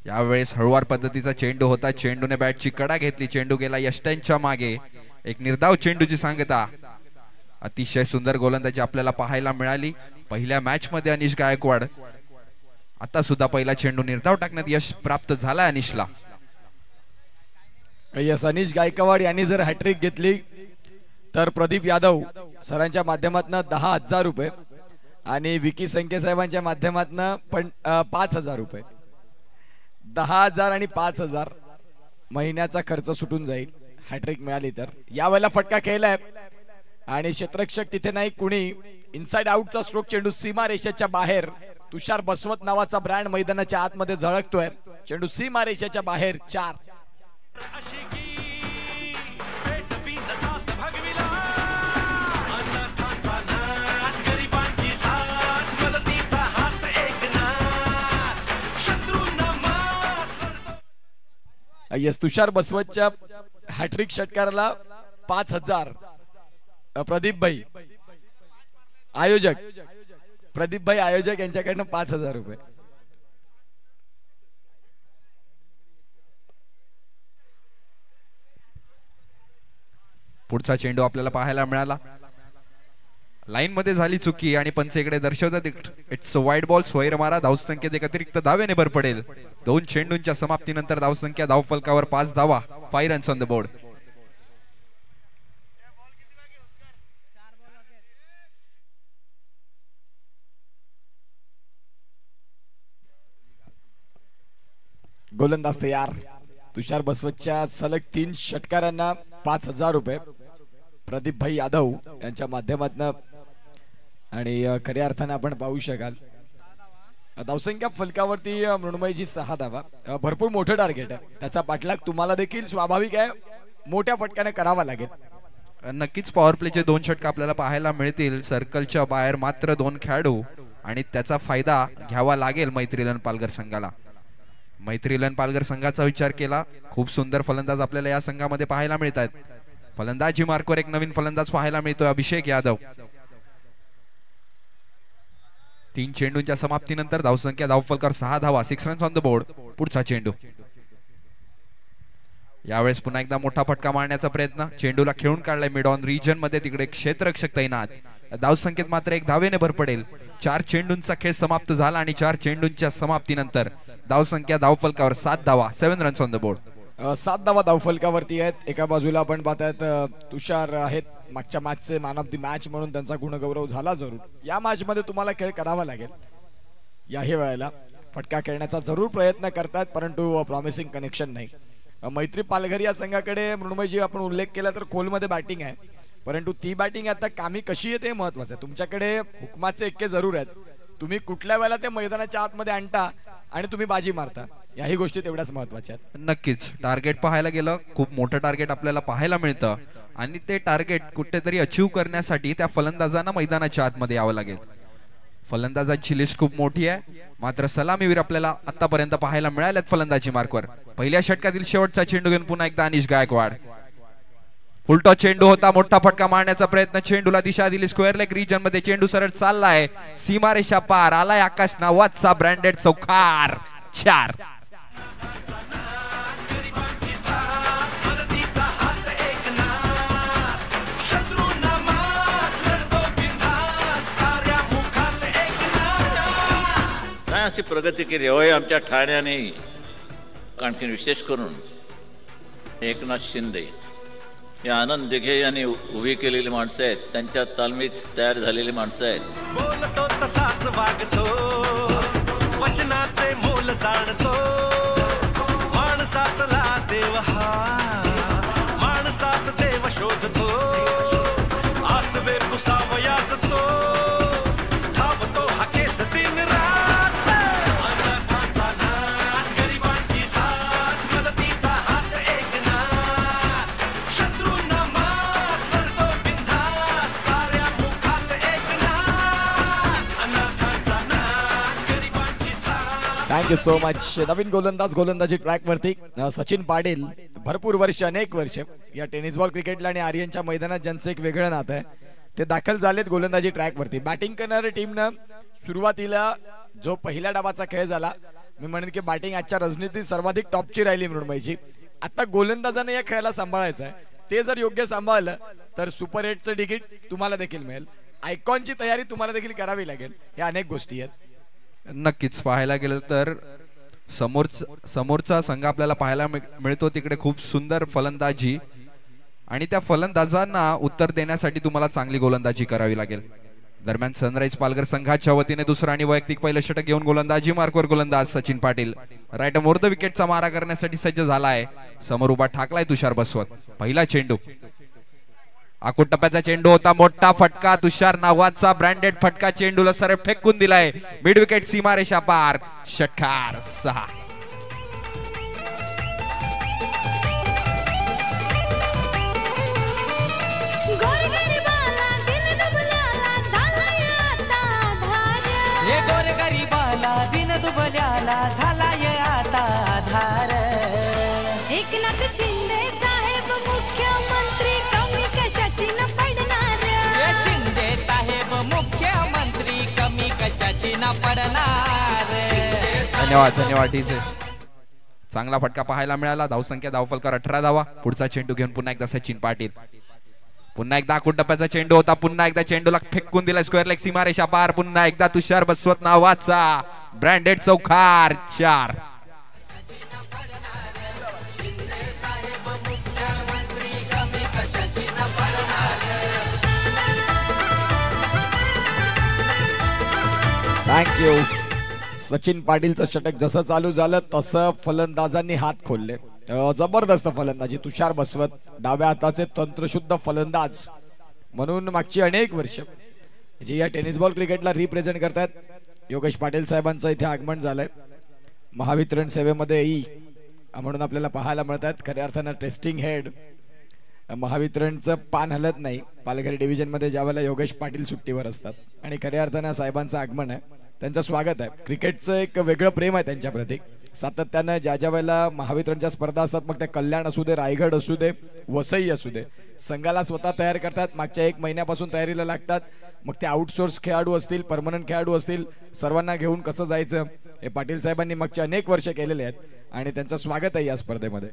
यावेळेस हळुवार पद्धतीचा चेंडू होता. चेंडूने बॅटची कडा घेतली. चेंडू गेला यष्ट्यांच्या मागे. एक निर्धाव चेंडूची सांगता. अतिशय सुंदर गोलंदाजी आपल्याला पाहायला मिळाली पहिल्या मॅच मध्ये अनिश गायकवाड. आता सुद्धा पहिला चेंडू निर्धाव टाकण्यात यश प्राप्त झाला अनिशला. यस, अनिश गायकवाड यांनी जर हॅट्रिक घेतली तर प्रदीप यादव सरांच्या माध्यमातून 10,000 रुपये आणि विकी संके साहेबांच्या माध्यमातून 5,000 रुपये. 10,000 आणि 5,000 महिन्याचा खर्च सुटून जाईल हॅट्रिक मिळाली तर. यावेळेला फटका खेळलाय आणि क्षेत्ररक्षक तिथे नाही कुणी. इनसाइड आउटचा स्ट्रोक चेंडू सीमा रेषेच्या बाहेर. तुषार बसवत नावाचा ब्रँड मैदानाच्या आतमध्ये झळकतोय. चेंडू सीमा रेषेच्या बाहेर. 4. यस तुषार बसवतच्या हॅट्रिक षटकाराला 5000 प्रदीप भाई आयोजक यांच्याकडनं 5000 रुपये. पुढचा चेंडू आपल्याला पाहायला मिळाला. लाईन मध्ये झाली चुकी आणि पंच इकडे दर्शवतात इट्स अ वाईड बॉल. सोयर मारा. धावसंख्येत एक अतिरिक्त धावेने भर पडेल. 2 चेंडूंच्या समाप्तीनंतर धावसंख्या धावफलकावर 5 धावा. 5 रन्स ऑन द बोर्ड. गोलंदाज तयार. तुषार बसवतच्या सलग 3 षटकारांना 5000 रुपये प्रदीप भाई यादव यांच्या माध्यमातून. आणि खऱ्या अर्थाने आपण पाहू शकाल धावसंख्या फलकावरती मृण्मयीची 6 धावा. भरपूर मोठं टार्गेट आहे. त्याचा पाठलाग तुम्हाला देखील स्वाभाविक आहे मोठ्या फटक्याने करावा लागेल. नक्कीच पॉवर प्लेचे 2 षटक आपल्याला पाहायला मिळतील. सर्कलच्या बाहेर मात्र 2 खेळाडू आणि त्याचा फायदा घ्यावा लागेल मैत्रीलन पालघर संघाला. मैत्रीलन पालघर संघाचा विचार केला खूप सुंदर फलंदाज आपल्याला या संघामध्ये पाहायला मिळतात. फलंदाजी मार्कवर एक नवीन फलंदाज पाहायला मिळतोय अभिषेक यादव. 3 चेंडूंच्या समाप्तीनंतर धावसंख्या धावफलकावर 6 धावा. 6 रन्स ऑन द बोर्ड. पुढचा चेंडू यावेळेस पुन्हा एकदा मोठा फटका मारण्याचा प्रयत्न. चेंडूला खेळून काढलाय मिड ऑन रिजन मध्ये. तिकडे क्षेत्ररक्षक तैनात. धावसंख्येत मात्र एक धावेने भर पडेल. 4 चेंडूंचा खेळ समाप्त झाला आणि 4 चेंडूंच्या समाप्तीनंतर धावसंख्या धावफलकावर 7 धावा. 7 रन्स ऑन द बोर्ड. 7 धावा धावफलकावरती आहेत. एका बाजूला आपण पाहतायत तुषार आहेत मागच्या मॅचचे मॅन ऑफ द मॅच म्हणून त्यांचा गुणगौरव झाला जरूर. या मॅच मध्ये तुम्हाला खेळ करावा लागेल. याही वेळेला फटका खेळण्याचा जरूर प्रयत्न करतात परंतु प्रॉमिसिंग कनेक्शन नाही. मैत्री पालघर या संघाकडे मृण्मयजी आपण उल्लेख केला तर खोलमध्ये बॅटिंग आहे परंतु ती बॅटिंग आता कामी कशी येते महत्वाचं आहे. तुमच्याकडे हुकमाचे एक्के जरूर आहेत. तुम्ही कुठल्या वेळेला ते मैदानाच्या आतमध्ये आणता आणि तुम्ही बाजी मारता याही गोष्टी तेवढ्याच महत्वाच्या आहेत. नक्कीच टार्गेट पाहायला गेलं खूप मोठं टार्गेट आपल्याला पाहायला मिळतं आणि ते टार्गेट कुठेतरी अचीव करण्यासाठी त्या फलंदाजांना मैदानाच्या आतमध्ये यावं लागेल. फलंदाजांची लिस्ट खूप मोठी आहे मात्र सलामीवीर आपल्याला आतापर्यंत पाहायला मिळाल्यात फलंदाजी मार्कवर. पहिल्या षटकातील शेवटचा चेंडू घेऊन पुन्हा एकदा अनिश गायकवाड. उलटा चेंडू होता. मोठा फटका मारण्याचा प्रयत्न. चेंडूला दिशा दिली स्क्वेअर लेग रिजन मध्ये. चेंडू सरळ चाललाय सीमारेषा पार. आलाय आकाश नावाचा ब्रँडेड चौकार. 4. अशी प्रगती केली होय आमच्या ठाण्याने. आणखी विशेष करून एकनाथ शिंदे हे आनंद दिघे यांनी उभी केलेली माणसं आहेत. त्यांच्या तालमीत तयार झालेली माणसं आहेत. बोलतो तसाच वागतो वचनाचे मोल जाणतो. माणसातला देव हा माणसात देव शोधतो. आसवे पुसावयास तो धावतो हा केस दिन रात. अनाथांचा नाथ गरिबांची साथ मदतीचा हात एकनाथ. शत्रूंना मात करतो बिनधास्त साऱ्या मुखात एकनाथ. अनाथांचा नाथ गरिबांची साथ. Thank you so much. नवीन गोलंदाजी ट्रॅक वरती सचिन पाटील. भरपूर वर्ष अनेक वर्ष या टेनिस बॉल क्रिकेटला आणि आर्यनच्या मैदानात ज्यांचं एक वेगळं नातं आहे ते दाखल झालेत गोलंदाजी ट्रॅक वरती. बॅटिंग करणाऱ्या टीमनं सुरुवातीला जो पहिल्या डावाचा खेळ झाला मी म्हणेन की बॅटिंग आजच्या रणनीतीत सर्वाधिक टॉपची राहिली मृण्मयीची. आता गोलंदाजाने या खेळाला सांभाळायचं आहे. ते जर योग्य सांभाळलं तर सुपर 8चं तिकीट तुम्हाला देखील मिळेल. आयकॉनची तयारी तुम्हाला देखील करावी लागेल. या अनेक गोष्टी आहेत. नक्कीच पाहायला गेलं तर समोरचा संघ आपल्याला पाहायला मिळतो. तिकडे खूप सुंदर फलंदाजी आणि त्या फलंदाजांना उत्तर देण्यासाठी तुम्हाला चांगली गोलंदाजी करावी लागेल. दरम्यान सनराइज पालघर संघाच्या वतीने दुसरा आणि वैयक्तिक पहिलं षटक घेऊन गोलंदाजी मार्कवर गोलंदाज Sachin Patil. Right more the विकेटचा मारा करण्यासाठी सज्ज झालाय. समोर उभा ठाकलाय तुषार बसवत. पहिला चेंडू आकुट टप्प्याचा चेंडू होता. मोठा फटका. तुषार नावाचा ब्रँडेड फटका. चेंडूला सरळ फेकून दिलाय मिड विकेट सीमारेषा पार. षटकार 6. गोरगरीबाला दिन दुबल्याला झालाय आता आधार. एक ना पडणार. धन्यवाद धन्यवाद डीजे. चांगला फटका पाहायला मिळाला. धावसंख्या धावफलकावर 18 धावा. पुढचा चेंडू घेऊन पुन्हा एकदा सचिन पाटील. पुन्हा एकदा टप्प्याचा चेंडू होता. पुन्हा एकदा चेंडूला फेकून दिला स्क्वेअर लेग सीमारेषा पार. पुन्हा एकदा तुषार बसवत नावाचा ब्रँडेड चौकार 4. थँक्यू. सचिन पाटीलचं षटक जसं चालू झालं तसं फलंदाजांनी हात खोलले. जबरदस्त फलंदाजी. तुषार बसवत डाव्या हाताचे तंत्रशुद्ध फलंदाज म्हणून मागची अनेक वर्ष जे या टेनिस बॉल क्रिकेटला रिप्रेझेंट करतात. योगेश पाटील साहेबांचं इथे आगमन झालंय. महावितरण सेवेमध्ये म्हणून आपल्याला पाहायला मिळतात. खऱ्या अर्थानं टेस्टिंग हेड महावितरणचं पान हलत नाही. पालघर डिव्हिजन मध्ये ज्यावेळेला योगेश पाटील सुट्टीवर असतात आणि खऱ्या अर्थानं साहेबांचं आगमन आहे. त्यांचं स्वागत आहे. क्रिकेटचं एक वेगळं प्रेम आहे त्यांच्याप्रती. सातत्यानं ज्या ज्या वेळेला महावितरणच्या स्पर्धा असतात मग त्या कल्याण असू दे, रायगड असू दे, वसई असू दे, संघाला स्वतः तयार करतात. मागच्या 1 महिन्यापासून तयारीला लागतात. मग ते आउटसोर्स खेळाडू असतील, परमनंट खेळाडू असतील, सर्वांना घेऊन कसं जायचं हे पाटील साहेबांनी मागचे अनेक वर्ष केलेले आहेत आणि त्यांचं स्वागत आहे या स्पर्धेमध्ये.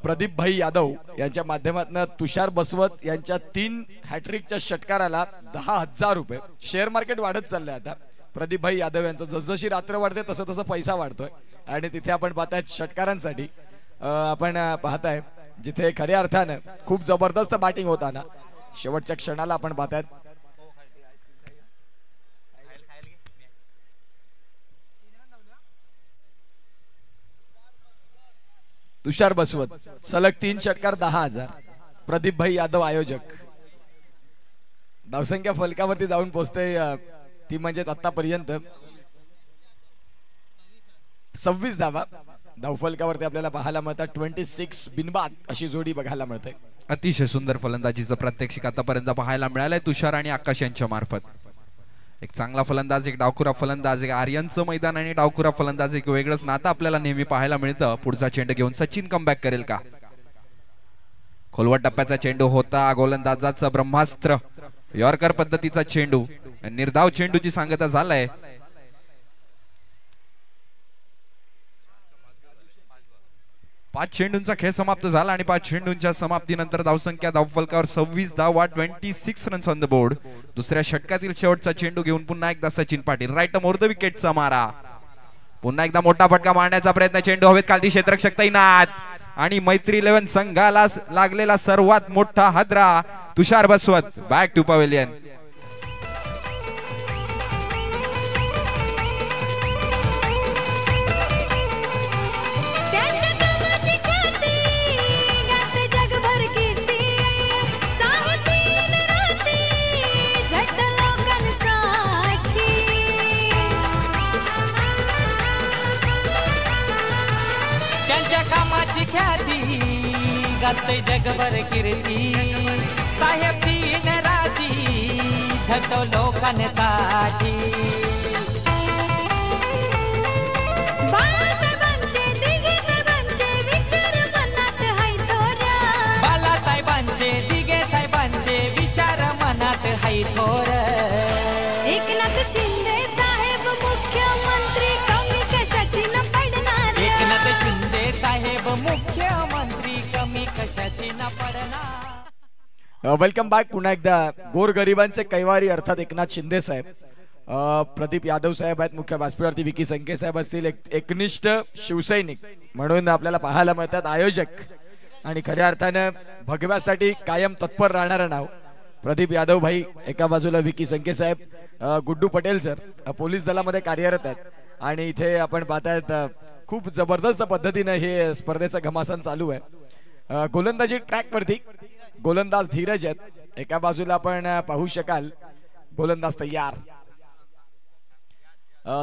प्रदीप भाई यादव यांच्या माध्यमातून तुषार बसवत यांच्या 3 हॅट्रिकच्या षटकाराला 10,000 रुपये. शेअर मार्केट वाढत चाललंय आता. प्रदीप भाई यादव यांचं जसजशी रात्र वाढते तसं तसं पैसा वाढतोय आणि तिथे आपण पाहताय षटकारांसाठी आपण पाहताय जिथे खऱ्या अर्थानं खूप जबरदस्त बॅटिंग होताना शेवटच्या क्षणाला आपण पाहताय तुषार बसवत सलग 3 षटकार 10,000. प्रदीप भाई यादव आयोजक. धावसंख्या फलकावरती जाऊन पोहोचते ती म्हणजेच आतापर्यंत 26 धावा धावफलकावरती आपल्याला पाहायला मिळतात. 26 बिनबाद अशी जोडी बघायला मिळते. अतिशय सुंदर फलंदाजीचं प्रात्यक्षिक आतापर्यंत पाहायला मिळालंय तुषार आणि आकाश यांच्या मार्फत. एक चांगला फलंदाज, एक डावखुरा फलंदाज, एक आर्यनचं मैदान आणि डावखुरा फलंदाज एक वेगळंच नातं आपल्याला नेहमी पाहायला मिळतं. पुढचा चेंडू घेऊन सचिन कमबॅक करेल का? खोलवट टप्प्याचा चेंडू होता. गोलंदाजाचं ब्रह्मास्त्र यॉर्कर पद्धतीचा चेंडू. निर्धाव चेंडूची सांगता झालाय. पाच चेंडूंचा खेळ समाप्त झाला आणि 5 चेंडूंच्या समाप्तीनंतर धावसंख्या धावफलकावर 26 धावा, 26 रन्स ऑन द बोर्ड. दुसऱ्या षटकातील शेवटचा चेंडू घेऊन पुन्हा एकदा Sachin Patil. Right more the विकेटचा मारा. पुन्हा एकदा मोठा फटका मारण्याचा प्रयत्न. चेंडू हवेत खालती क्षेत्ररक्षक तैनात आणि मैत्री 11 संघाला लागलेला सर्वात मोठा हादरा तुषार बसवत बॅक टू पवेलियन. कामाची ख्याती गाजते जगभर कीर्ती. साहेब दिन राती झटो लोकांसाठी. बाळासाहेबांचे दिघे साहेबांचे विचार मनात हाय थोर. बाळासाहेबांचे दिघे साहेबांचे विचार मनात हाय थोर. एकनाथ शिंदे साहेब मुख्यमंत्री कमी कशाची न पडणार. एकनाथ शिंदे साहेब मुख्यमंत्री कमी कशाची न पडणार. Welcome back. पुन्हा एकदा गोरगरिबांचे कैवारी अर्थात एकनाथ शिंदे साहेब, प्रदीप यादव साहेब आहेत मुख्य व्यासपीठावरती. विकी संके साहेब असतील एकनिष्ठ शिवसैनिक म्हणून आपल्याला पाहायला मिळतात. आयोजक आणि खऱ्या अर्थानं भगव्यासाठी कायम तत्पर राहणारं नाव प्रदीप यादव भाई एका बाजूला, विकी संके साहेब, गुड्डू पटेल सर पोलीस दलामध्ये कार्यरत आहेत आणि इथे आपण पाहतायत खूप जबरदस्त पद्धतीने हे स्पर्धेचं घमासान चालू आहे. गोलंदाजी ट्रॅक वरती गोलंदाज धीरज आहेत. एका बाजूला आपण पाहू शकाल गोलंदाज तयार.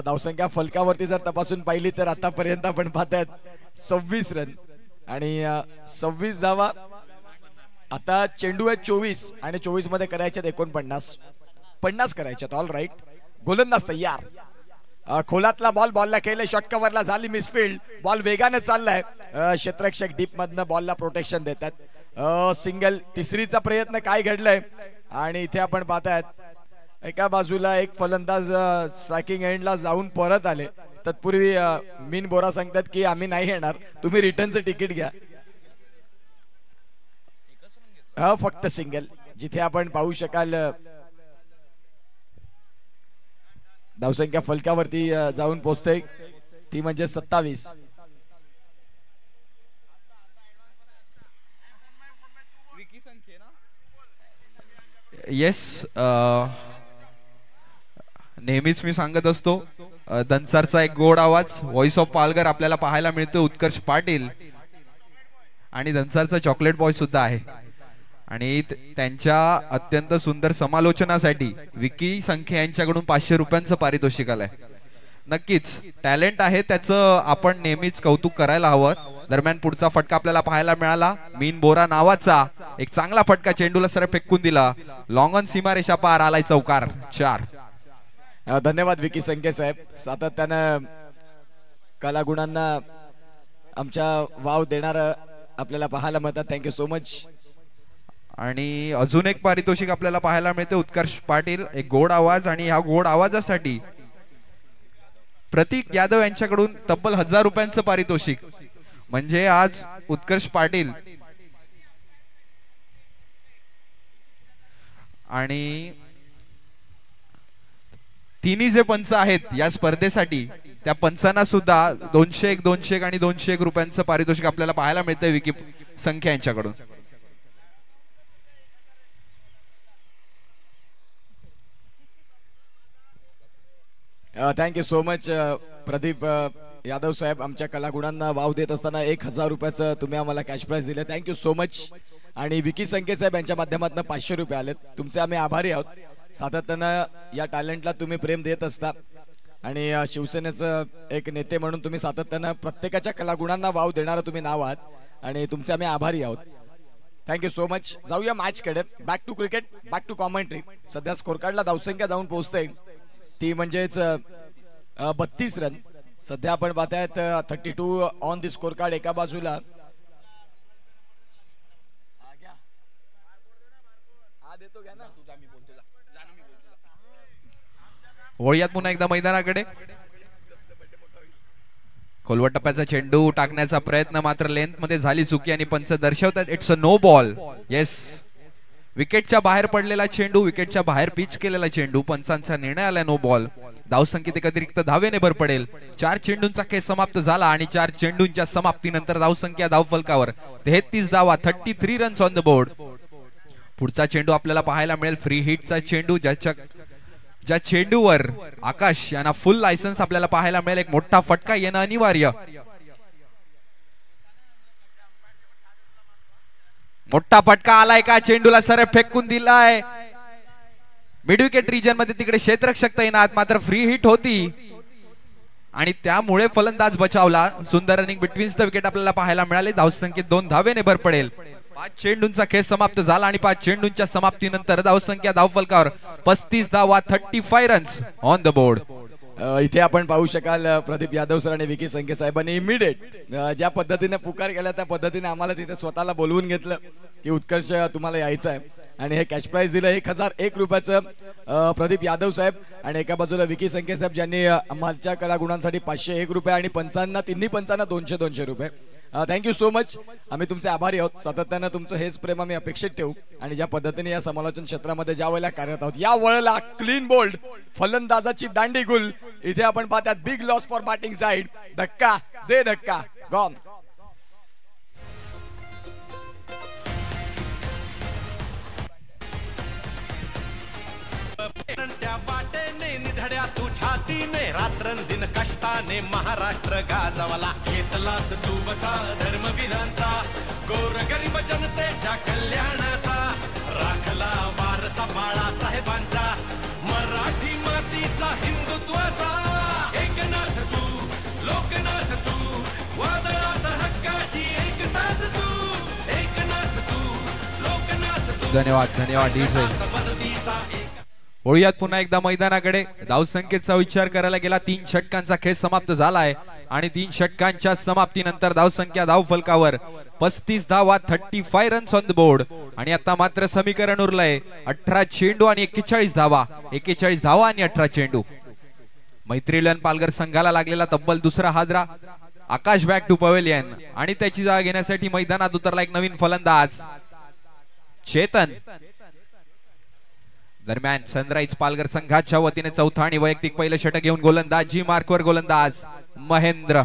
धावसंख्या फलकावरती जर तपासून पाहिली तर आतापर्यंत आपण पाहतायत 26 रन आणि 26 धावा. आता चेंडू आहेत 24 आणि 24 मध्ये करायच्यात 49 करायच्यात. All right. गोलंदाज तयार खोलातला बॉलला केले, शॉट कव्हरला झाली मिसफिल्ड, बॉल वेगाने चाललाय, क्षेत्ररक्षक डीप मधनं बॉलला प्रोटेक्शन देतात. सिंगल, तिसरीचा प्रयत्न काय घडलंय आणि इथे आपण पाहतायत एका बाजूला एक फलंदाज स्ट्रायकिंग एंडला जाऊन परत आले. तत्पूर्वी मीन बोरा सांगतात की आम्ही नाही येणार, तुम्ही रिटर्नचं तिकीट घ्या. फक्त सिंगल, जिथे आपण पाहू शकाल धावसंख्या फलकावरती जाऊन पोहोचते, ती म्हणजे 27. येस, नेहमीच मी सांगत असतो दनसरचा एक गोड आवाज, व्हॉइस ऑफ पालघर आपल्याला पाहायला मिळतो उत्कर्ष पाटील, आणि दनसरचा चॉकलेट बॉय सुद्धा आहे. आणि त्यांच्या अत्यंत सुंदर समालोचनासाठी विकी संखे यांच्याकडून 500 रुपयांचं पारितोषिक आलंय. नक्कीच टॅलेंट आहे त्याचं, आपण नेहमीच कौतुक करायला हवं. दरम्यान पुढचा फटका आपल्याला पाहायला मिळाला, मीन बोरा नावाचा एक चांगला फटका, चेंडूला सरळ फेकून दिला, लॉंग ऑन सीमारेषा पार, आलाय चौकार, 4. धन्यवाद विकी संखे साहेब, सातत्यानं कलागुणांना आमच्या वाव देणार आपल्याला पाहायला मिळतात. Thank you so much. आणि अजून एक पारितोषिक आपल्याला पाहायला मिळते, उत्कर्ष पाटील एक गोड आवाज, आणि ह्या गोड आवाजासाठी प्रतीक यादव यांच्याकडून तब्बल 1000 रुपयांचं पारितोषिक. म्हणजे आज उत्कर्ष पाटील आणि तिन्ही जे पंच आहेत या स्पर्धेसाठी, त्या पंचांना सुद्धा 201, 201 आणि 201 रुपयांचं पारितोषिक आपल्याला पाहायला मिळतंय विकी संख्या यांच्याकडून. Thank you so much Pradeep Yadav साहेब, आमच्या कलागुणांना वाव देत असताना 1000 रुपयाचं तुम्ही आम्हाला कॅश प्राइज दिले, थँक्यू सो मच. आणि विकी संखे साहेब यांच्या माध्यमातून 500 रुपये आलेत, तुमचे आम्ही आभारी आहोत. सातत्यानं या टॅलेंटला तुम्ही प्रेम देत असता आणि शिवसेनेचं एक नेते म्हणून तुम्ही सातत्यानं प्रत्येकाच्या कलागुणांना वाव देणारं तुम्ही नाव आहात आणि तुमचे आम्ही आभारी आहोत. Thank you so much. जाऊया मॅच कडे. Back to cricket, back to commentary. सध्या स्कोर कार्डला धावसंख्या जाऊन पोहोचते, ती म्हणजेच 32 रन. सध्या आपण पाहतायत 32 ऑन दी स्कोर कार्ड. एका बाजूला वळूयात पुन्हा एकदा मैदानाकडे. खोलवट टप्प्याचा चेंडू टाकण्याचा प्रयत्न, मात्र लेंथ मध्ये झाली चुकी आणि पंच दर्शवतात it's a no ball. Yes, विकेटच्या बाहेर पडलेला चेंडू, विकेटच्या बाहेर पिच केलेला चेंडू, पंचांचा निर्णय आला नो बॉल. धावसंख्येत एक अतिरिक्त धावेने भर पडेल. 4 चेंडूंचा खेळ समाप्त झाला आणि 4 चेंडूंच्या समाप्तीनंतर धावसंख्या धावफलकावर 33 धावा, 33 रन्स ऑन द बोर्ड. पुढचा चेंडू आपल्याला पाहायला मिळेल फ्री हिटचा चेंडू, ज्या चेंडूवर आकाश यांना फुल लायसन्स आपल्याला पाहायला मिळेल. एक मोठा फटका येणं अनिवार्य. मोठा फटका आलाय का, चेंडूला सरळ फेकून दिलाय. मिड विकेट रिजन मध्ये तिकडे क्षेत्ररक्षक तैनात, मात्र फ्री हिट होती आणि त्यामुळे फलंदाज बचावला. सुंदर रनिंग बिटवीन द विकेट आपल्याला पाहायला मिळाले. धावसंख्येत 2 धावेने भर पडेल. 5 चेंडूंचा खेळ समाप्त झाला आणि 5 चेंडूंच्या समाप्तीनंतर धावसंख्या धावफलकावर 35 धावा, 35 रन्स ऑन द बोर्ड. इथे आपण पाहू शकाल प्रदीप यादव सर आणि विकी संखे साहेबांनी इमिडिएट ज्या पद्धतीने पुकार केला त्या पद्धतीने आम्हाला तिथे स्वतःला बोलवून घेतलं की उत्कर्ष तुम्हाला यायचं आहे आणि हे कॅश प्राइज दिलं 1001 रुपयाचं प्रदीप यादव साहेब. आणि एका बाजूला विकी संखे साहेब ज्यांनी आमच्या कलागुणांसाठी 501 रुपये आणि पंचांना, तिन्ही पंचांना 200 रुपये. Thank you so much. आम्ही तुमचे आभारी आहोत. सातत्यानं तुमचं हेच प्रेम आम्ही अपेक्षित ठेवू आणि ज्या पद्धतीने या समालोचन क्षेत्रामध्ये ज्या वेळेला कार्यरत आहोत, या वेळेला क्लीन बोल्ड फलंदाजाची दांडी गुल. इथे आपण पाहतात big loss for batting side. धक्का दे धक्का, गॉन. त्या वाटेने निधड्या तू छातीने रात्रंदिन कष्टाने महाराष्ट्र गाजवला. घेतलास तू वसा धर्मवीरांचा, गोरगरीब जनतेच्या कल्याणाचा, राखला वारसा बाळासाहेबांचा, मराठी मातीचा हिंदुत्वाचा. एकनाथ तू, लोकनाथ तू, वादळात हक्काची एक साथ तू. एकनाथ तू, लोकनाथ तू. धन्यवाद, धन्यवाद. वळूयात पुन्हा एकदा मैदानाकडे. धावसंख्येचा विचार करायला गेला 3 षटकांचा खेळ समाप्त झालाय आणि 3 षटकांच्या समाप्तीनंतर धावसंख्या धावफलकावर 35 धावा, 35 रन्स ऑन द बोर्ड. आणि आता मात्र समीकरण उरलंय 18 चेंडू आणि 41 धावा. 41 धावा आणि 18 चेंडू. मैत्रीलन पालघर संघाला लागलेला तब्बल दुसरा हादरा. आकाश बॅक टू पवेलियन आणि त्याची जागा घेण्यासाठी मैदानात उतरला एक नवीन फलंदाज चेतन. दरम्यान सनराइज पालघर संघाच्या वतीने चौथा आणि वैयक्तिक पहिलं षटक घेऊन गोलंदाजी मार्कवर गोलंदाज महेंद्र.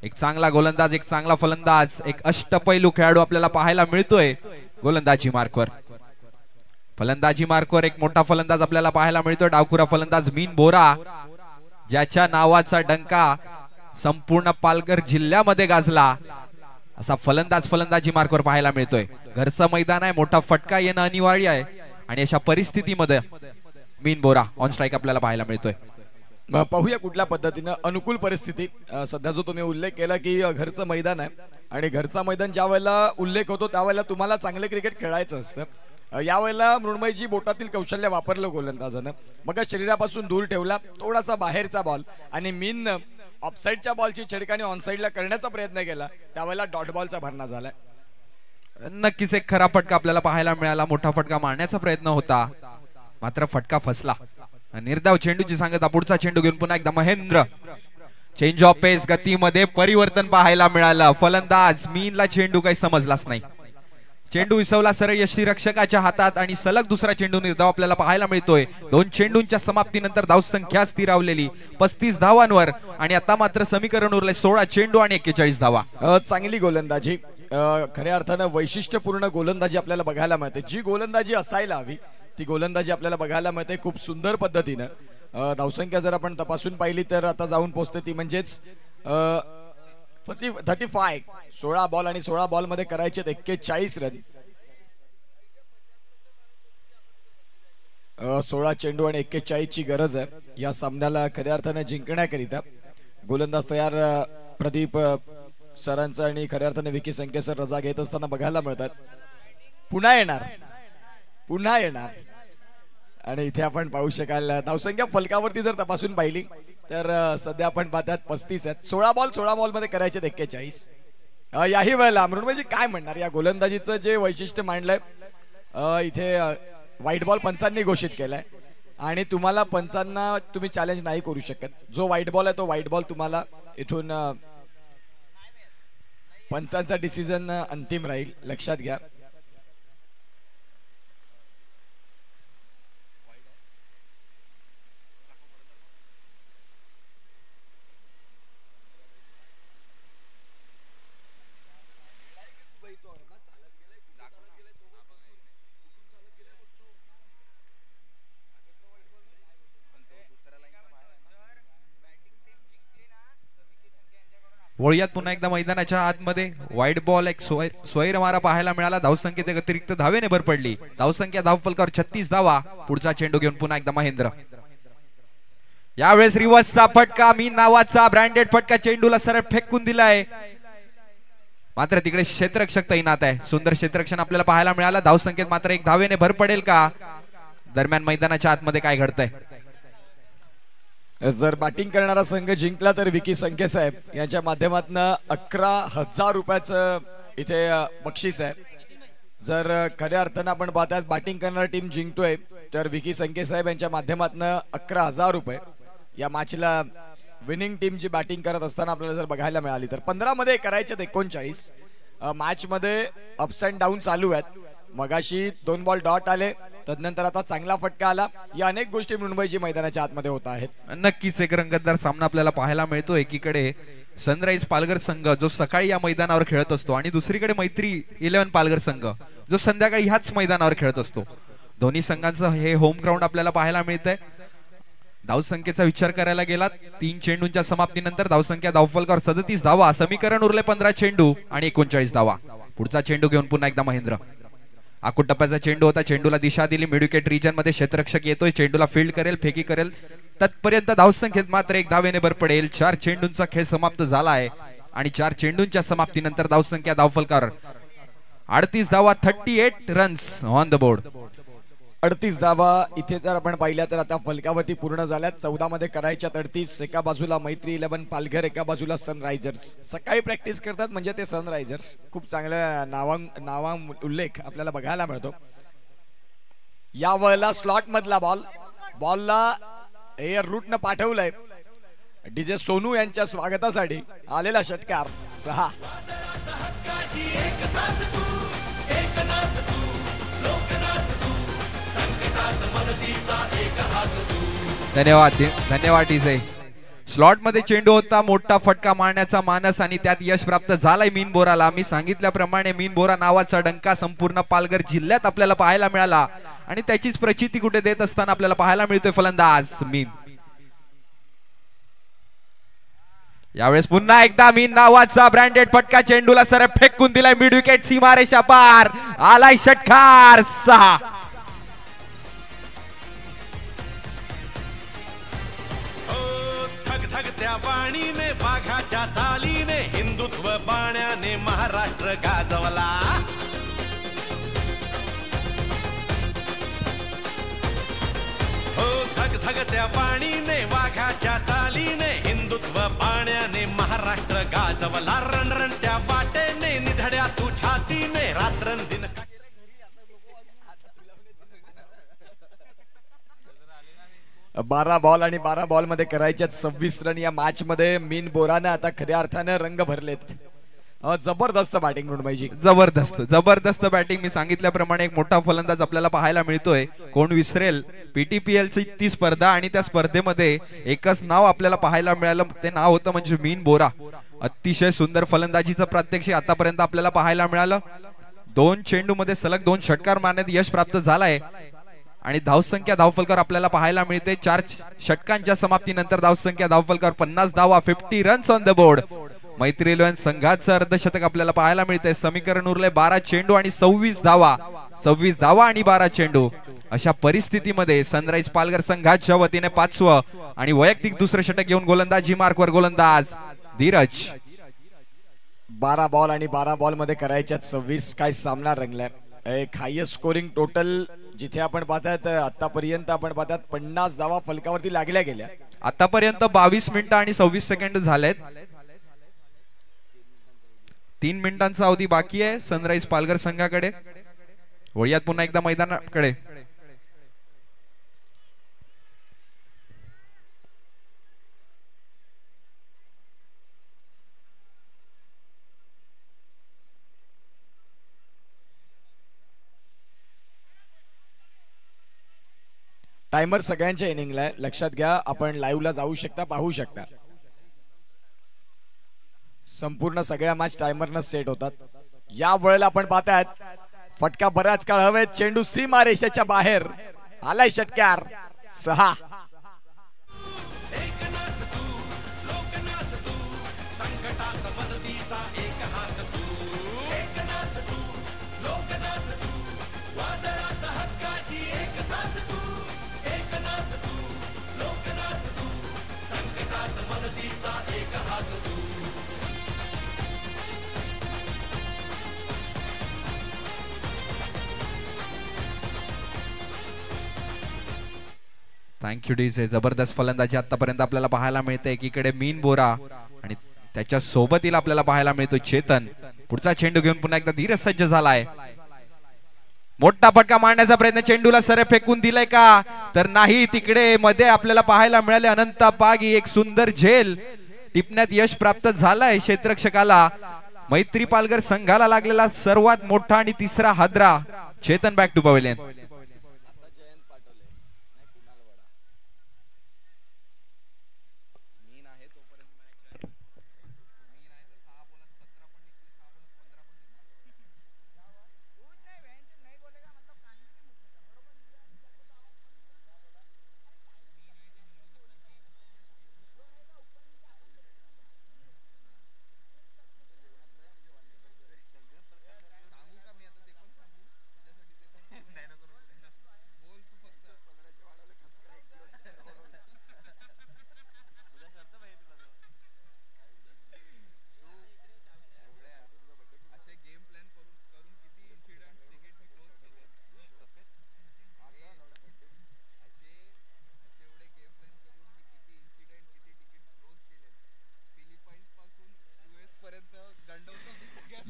एक चांगला गोलंदाज, एक चांगला फलंदाज, एक अष्टपैलू खेळाडू आपल्याला पाहायला मिळतोय गोलंदाजी मार्कवर. फलंदाजी मार्कवर एक मोठा फलंदाज आपल्याला पाहायला मिळतोय, डावखुरा फलंदाज मीन बोरा, ज्याच्या नावाचा डंका संपूर्ण पालघर जिल्ह्यामध्ये गाजला असा फलंदाज फलंदाजी मार्कवर पाहायला मिळतोय. घरचं मैदान आहे, मोठा फटका येणं अनिवार्य आहे आणि अशा परिस्थितीमध्ये मीन बोरा ऑन स्ट्राईक आपल्याला पाहायला मिळतोय. पाहूया कुठल्या पद्धतीनं अनुकूल परिस्थिती. सध्या जो तुम्ही उल्लेख केला की घरचं मैदान आहे आणि घरचा मैदान ज्या वेळेला उल्लेख होतो त्यावेळेला तुम्हाला चांगले क्रिकेट खेळायचं असतं. यावेळेला मृण्मयजी बोटातील कौशल्य वापरलं गोलंदाजानं. मग शरीरापासून दूर ठेवला थोडासा बाहेरचा बॉल आणि मीन ऑफसाईडच्या बॉलची छेडखानी ऑनसाईडला करण्याचा प्रयत्न केला, त्यावेळेला डॉट बॉलचा भरणा झालाय. नक्कीच एक खरा फटका आपल्याला पाहायला मिळाला. मोठा फटका मारण्याचा प्रयत्न होता मात्र फटका फसला. निर्धाव चेंडूची सांगता. पुढचा चेंडू घेऊन पुन्हा एकदा महेंद्र. चेंज ऑफ पेस, गतीमध्ये परिवर्तन पाहायला मिळालं. फलंदाज मीनला चेंडू काही समजलाच नाही. चेंडू विसवला सरळ यष्टीरक्षकाच्या हातात आणि सलग दुसरा चेंडू निर्धाव आपल्याला पाहायला मिळतोय. 2 चेंडूंच्या समाप्तीनंतर धावसंख्या स्थिरावलेली 35 धावांवर आणि आता मात्र समीकरण उरले 16 चेंडू आणि 41 धावा. चांगली गोलंदाजी, खऱ्या अर्थानं वैशिष्ट्यपूर्ण गोलंदाजी आपल्याला बघायला मिळते. जी गोलंदाजी असायला हवी ती गोलंदाजी आपल्याला बघायला मिळते खूप सुंदर पद्धतीनं. धावसंख्या जर आपण तपासून पाहिली तर आता जाऊन पोहोचते ती म्हणजेच 35. 16 बॉल आणि 16 बॉल मध्ये करायचे 41 रन. 16 चेंडू आणि 41 ची गरज आहे या सामन्याला खऱ्या अर्थाने जिंकण्याकरिता. गोलंदाज तयार प्रदीप सरांचा आणि खऱ्या अर्थाने विकी संके सर रजा घेत असताना बघायला मिळतात. पुन्हा येणार आणि इथे आपण पाहू शकाल धावसंख्या फलकावरती जर तपासून पाहिली तर सध्या आपण पाहतात 35 आहेत. 16 बॉल मध्ये करायचे 41. याही वेळेला मृण्मयजी काय म्हणणार या गोलंदाजीचं जे वैशिष्ट्य मांडलंय इथे व्हाईट बॉल पंचांनी घोषित केलाय आणि तुम्हाला पंचांना तुम्ही चॅलेंज नाही करू शकत. जो व्हाईट बॉल आहे तो व्हाईट बॉल तुम्हाला इथून पंचांचा डिसिजन अंतिम राहील, लक्षात घ्या. वळूयात पुन्हा एकदा मैदानाच्या आतमध्ये. वाईट बॉल एक स्वैर मारा पाहायला मिळाला. धावसंख्येत एक अतिरिक्त धावेने भर पडली. धावसंख्या धावफलकावर 36 धावा. पुढचा चेंडू घेऊन पुन्हा एकदा महेंद्र. यावेळेस रिव्हर्सचा फटका, मीन नावाचा ब्रँडेड फटका चेंडूला सरळ फेकून दिलाय. मात्र तिकडे क्षेत्ररक्षक तैनात आहे. सुंदर क्षेत्ररक्षण आपल्याला पाहायला मिळालं. धावसंख्येत मात्र 1 धावेने भर पडेल का? दरम्यान मैदानाच्या आतमध्ये काय घडतंय? जर बॅटिंग करणारा संघ जिंकला तर विकी संके साहेब यांच्या माध्यमातून 11,000 रुपयाचं इथे बक्षीस आहे. जर खऱ्या अर्थानं आपण पाहतात बॅटिंग करणारी टीम जिंकतोय तर विकी संके साहेब यांच्या माध्यमातून 11,000 रुपये या मॅचला विनिंग टीम जी बॅटिंग करत असताना आपल्याला जर बघायला मिळाली तर 15 मध्ये करायचे 39. मॅच मध्ये अप्स अँड डाऊन चालू आहेत. मगाशी 2 बॉल डॉट आले, तदनंतर आता चांगला फटका आला. या अनेक गोष्टी मुंबईची मैदानाच्या आतमध्ये होत आहेत. नक्कीच एक रंगतदार सामना आपल्याला पाहायला मिळतो. एकीकडे सनराइज पालघर संघ जो सकाळी या मैदानावर खेळत असतो आणि दुसरीकडे मैत्री 11 पालघर संघ जो संध्याकाळी ह्याच मैदानावर खेळत असतो. दोन्ही संघांचं हे होम ग्राउंड आपल्याला पाहायला मिळतंय. धावसंख्येचा विचार करायला गेला 3 चेंडूंच्या समाप्तीनंतर धावसंख्या धावफलकावर 37 धावा. समीकरण उरले 15 चेंडू आणि 39 धावा. पुढचा चेंडू घेऊन पुन्हा एकदा महेंद्र. आकुट टप्प्याचा चेंडू होता. चेंडूला दिशा दिली. मिडविकेट रिजन मध्ये क्षेत्ररक्षक येतोय. चेंडूला फील्ड करेल, फेकी करेल. तत्पर्यंत धावसंख्येत मात्र 1 धावेने भर पडेल. 4 चेंडूंचा खेळ समाप्त झाला आहे आणि 4 चेंडूंच्या समाप्तीनंतर धावसंख्या धावफलकावर 38 धावा, 38 रन्स ऑन द बोर्ड. 38 धावा इथे जर आपण पाहिल्या तर आता फलकावरती पूर्ण झाल्यात. 14 मध्ये करायच्या 38. एका बाजूला मैत्री 11 पालघर, एका बाजूला सनरायझर्स. सकाळी प्रॅक्टिस करतात म्हणजे ते सनरायझर्स. खूप चांगल्या नावा उल्लेख आपल्याला बघायला मिळतो. या वेळेला स्लॉट मधला बॉलला एअर रूट न पाठवलंय. डीजे सोनू यांच्या स्वागतासाठी आलेला षटकार 6. धन्यवाद डीजे. स्लॉट मध्ये चेंडू होता, मोठा फटका मारण्याचा मानस आणि त्यात यश प्राप्त झालाय मीन बोराला. मी सांगितल्याप्रमाणे मीन बोरा नावाचा डंका संपूर्ण पालघर जिल्ह्यात आपल्याला पाहायला मिळाला आणि त्याचीच प्रचिती कुठे देत असताना आपल्याला पाहायला मिळतोय फलंदाज मीन. यावेळेस पुन्हा एकदा मीन नावाचा ब्रँडेड फटका चेंडूला सर फेकून दिलाय मिड विकेट सीमारेषा पार. आलाय षटकार 6. धगधगत्या वाणीने वाघाच्या चालीने हिंदुत्व बाण्याने महाराष्ट्र गाजवला. हो धगधगत्या वाणीने वाघाच्या चालीने हिंदुत्व बाण्याने महाराष्ट्र गाजवला. रणरणत्या वाटेने निधड्या तू छातीने रात्रंदिन 12 बॉल आणि 12 बॉल मध्ये करायच्यात 26 रन. या मॅच मध्ये मीन बोराने आता खऱ्या अर्थाने रंग भरलेत. जबरदस्त बॅटिंग ऋणबाईजी, जबरदस्त बॅटिंग. मी सांगितल्याप्रमाणे एक मोठा फलंदाज आपल्याला पाहायला मिळतोय. कोण विसरेल PTPL ची ती स्पर्धा आणि त्या स्पर्धेमध्ये एकच नाव आपल्याला पाहायला मिळालं, ते नाव होतं म्हणजे मीन बोरा. अतिशय सुंदर फलंदाजीचं प्रात्यक्षिक आतापर्यंत आपल्याला पाहायला मिळालं. 2 चेंडू मध्ये सलग 2 षटकार मारण्यात यश प्राप्त झालाय आणि धावसंख्या धावफलकावर आपल्याला पाहायला मिळते. 4 षटकांच्या समाप्तीनंतर धावसंख्या धावफलकावर 50 धावा, 50 रन्स ऑन द बोर्ड. मैत्री 11 संघाचं अर्धशतक आपल्याला पाहायला मिळतंय. समीकरण उरले 12 चेंडू आणि 26 धावा. 26 धावा आणि 12 चेंडू. अशा परिस्थितीमध्ये सनराइज पालघर संघाच्या वतीने 5वं आणि वैयक्तिक दुसरं षटक घेऊन गोलंदाजी मार्कवर गोलंदाज धीरज. 12 बॉल आणि 12 बॉल मध्ये करायच्यात 26. काय सामना रंगलाय. एक हायएस्ट स्कोरिंग टोटल जिथे आपण पाहतात आतापर्यंत आपण पाहतात 50 धावा फलकावरती लागल्या गेल्या. आतापर्यंत 22 मिनिटं आणि 26 सेकंड झालेत. 3 मिनिटांचा अवधी बाकी आहे सनराइज पालघर संघाकडे. वळूयात पुन्हा एकदा मैदानाकडे. टायमर सगळ्यांच्या इनिंगला आहे, लक्षात घ्या. आपण लाईव्हला जाऊ शकता, पाहू शकता. संपूर्ण सगळ्या मॅच टायमरनं सेट होतात. या वेळेला आपण पाहतायत फटका बऱ्याच काळ हवेत. चेंडू सीमारेषेच्या बाहेर. आलाय षटकार 6. Thank you DJ. जबरदस्त फलंदाजी आतापर्यंत आपल्याला पाहायला मिळते. एकीकडे मीन बोरा आणि त्याच्या सोबतीला आपल्याला पाहायला मिळतो चेतन. पुढचा चेंडू घेऊन पुन्हा एकदा धीरज सज्ज झालाय. मोठा फटका मारण्याचा प्रयत्न, चेंडूला सरे फेकून दिलाय का तर नाही. तिकडे मध्ये आपल्याला पाहायला मिळाले अनंता पागी. एक सुंदर झेल टिपण्यात यश प्राप्त झालंय क्षेत्ररक्षकाला. मैत्री पालघर संघाला लागलेला सर्वात मोठा आणि तिसरा हादरा. Chetan back to pavilion.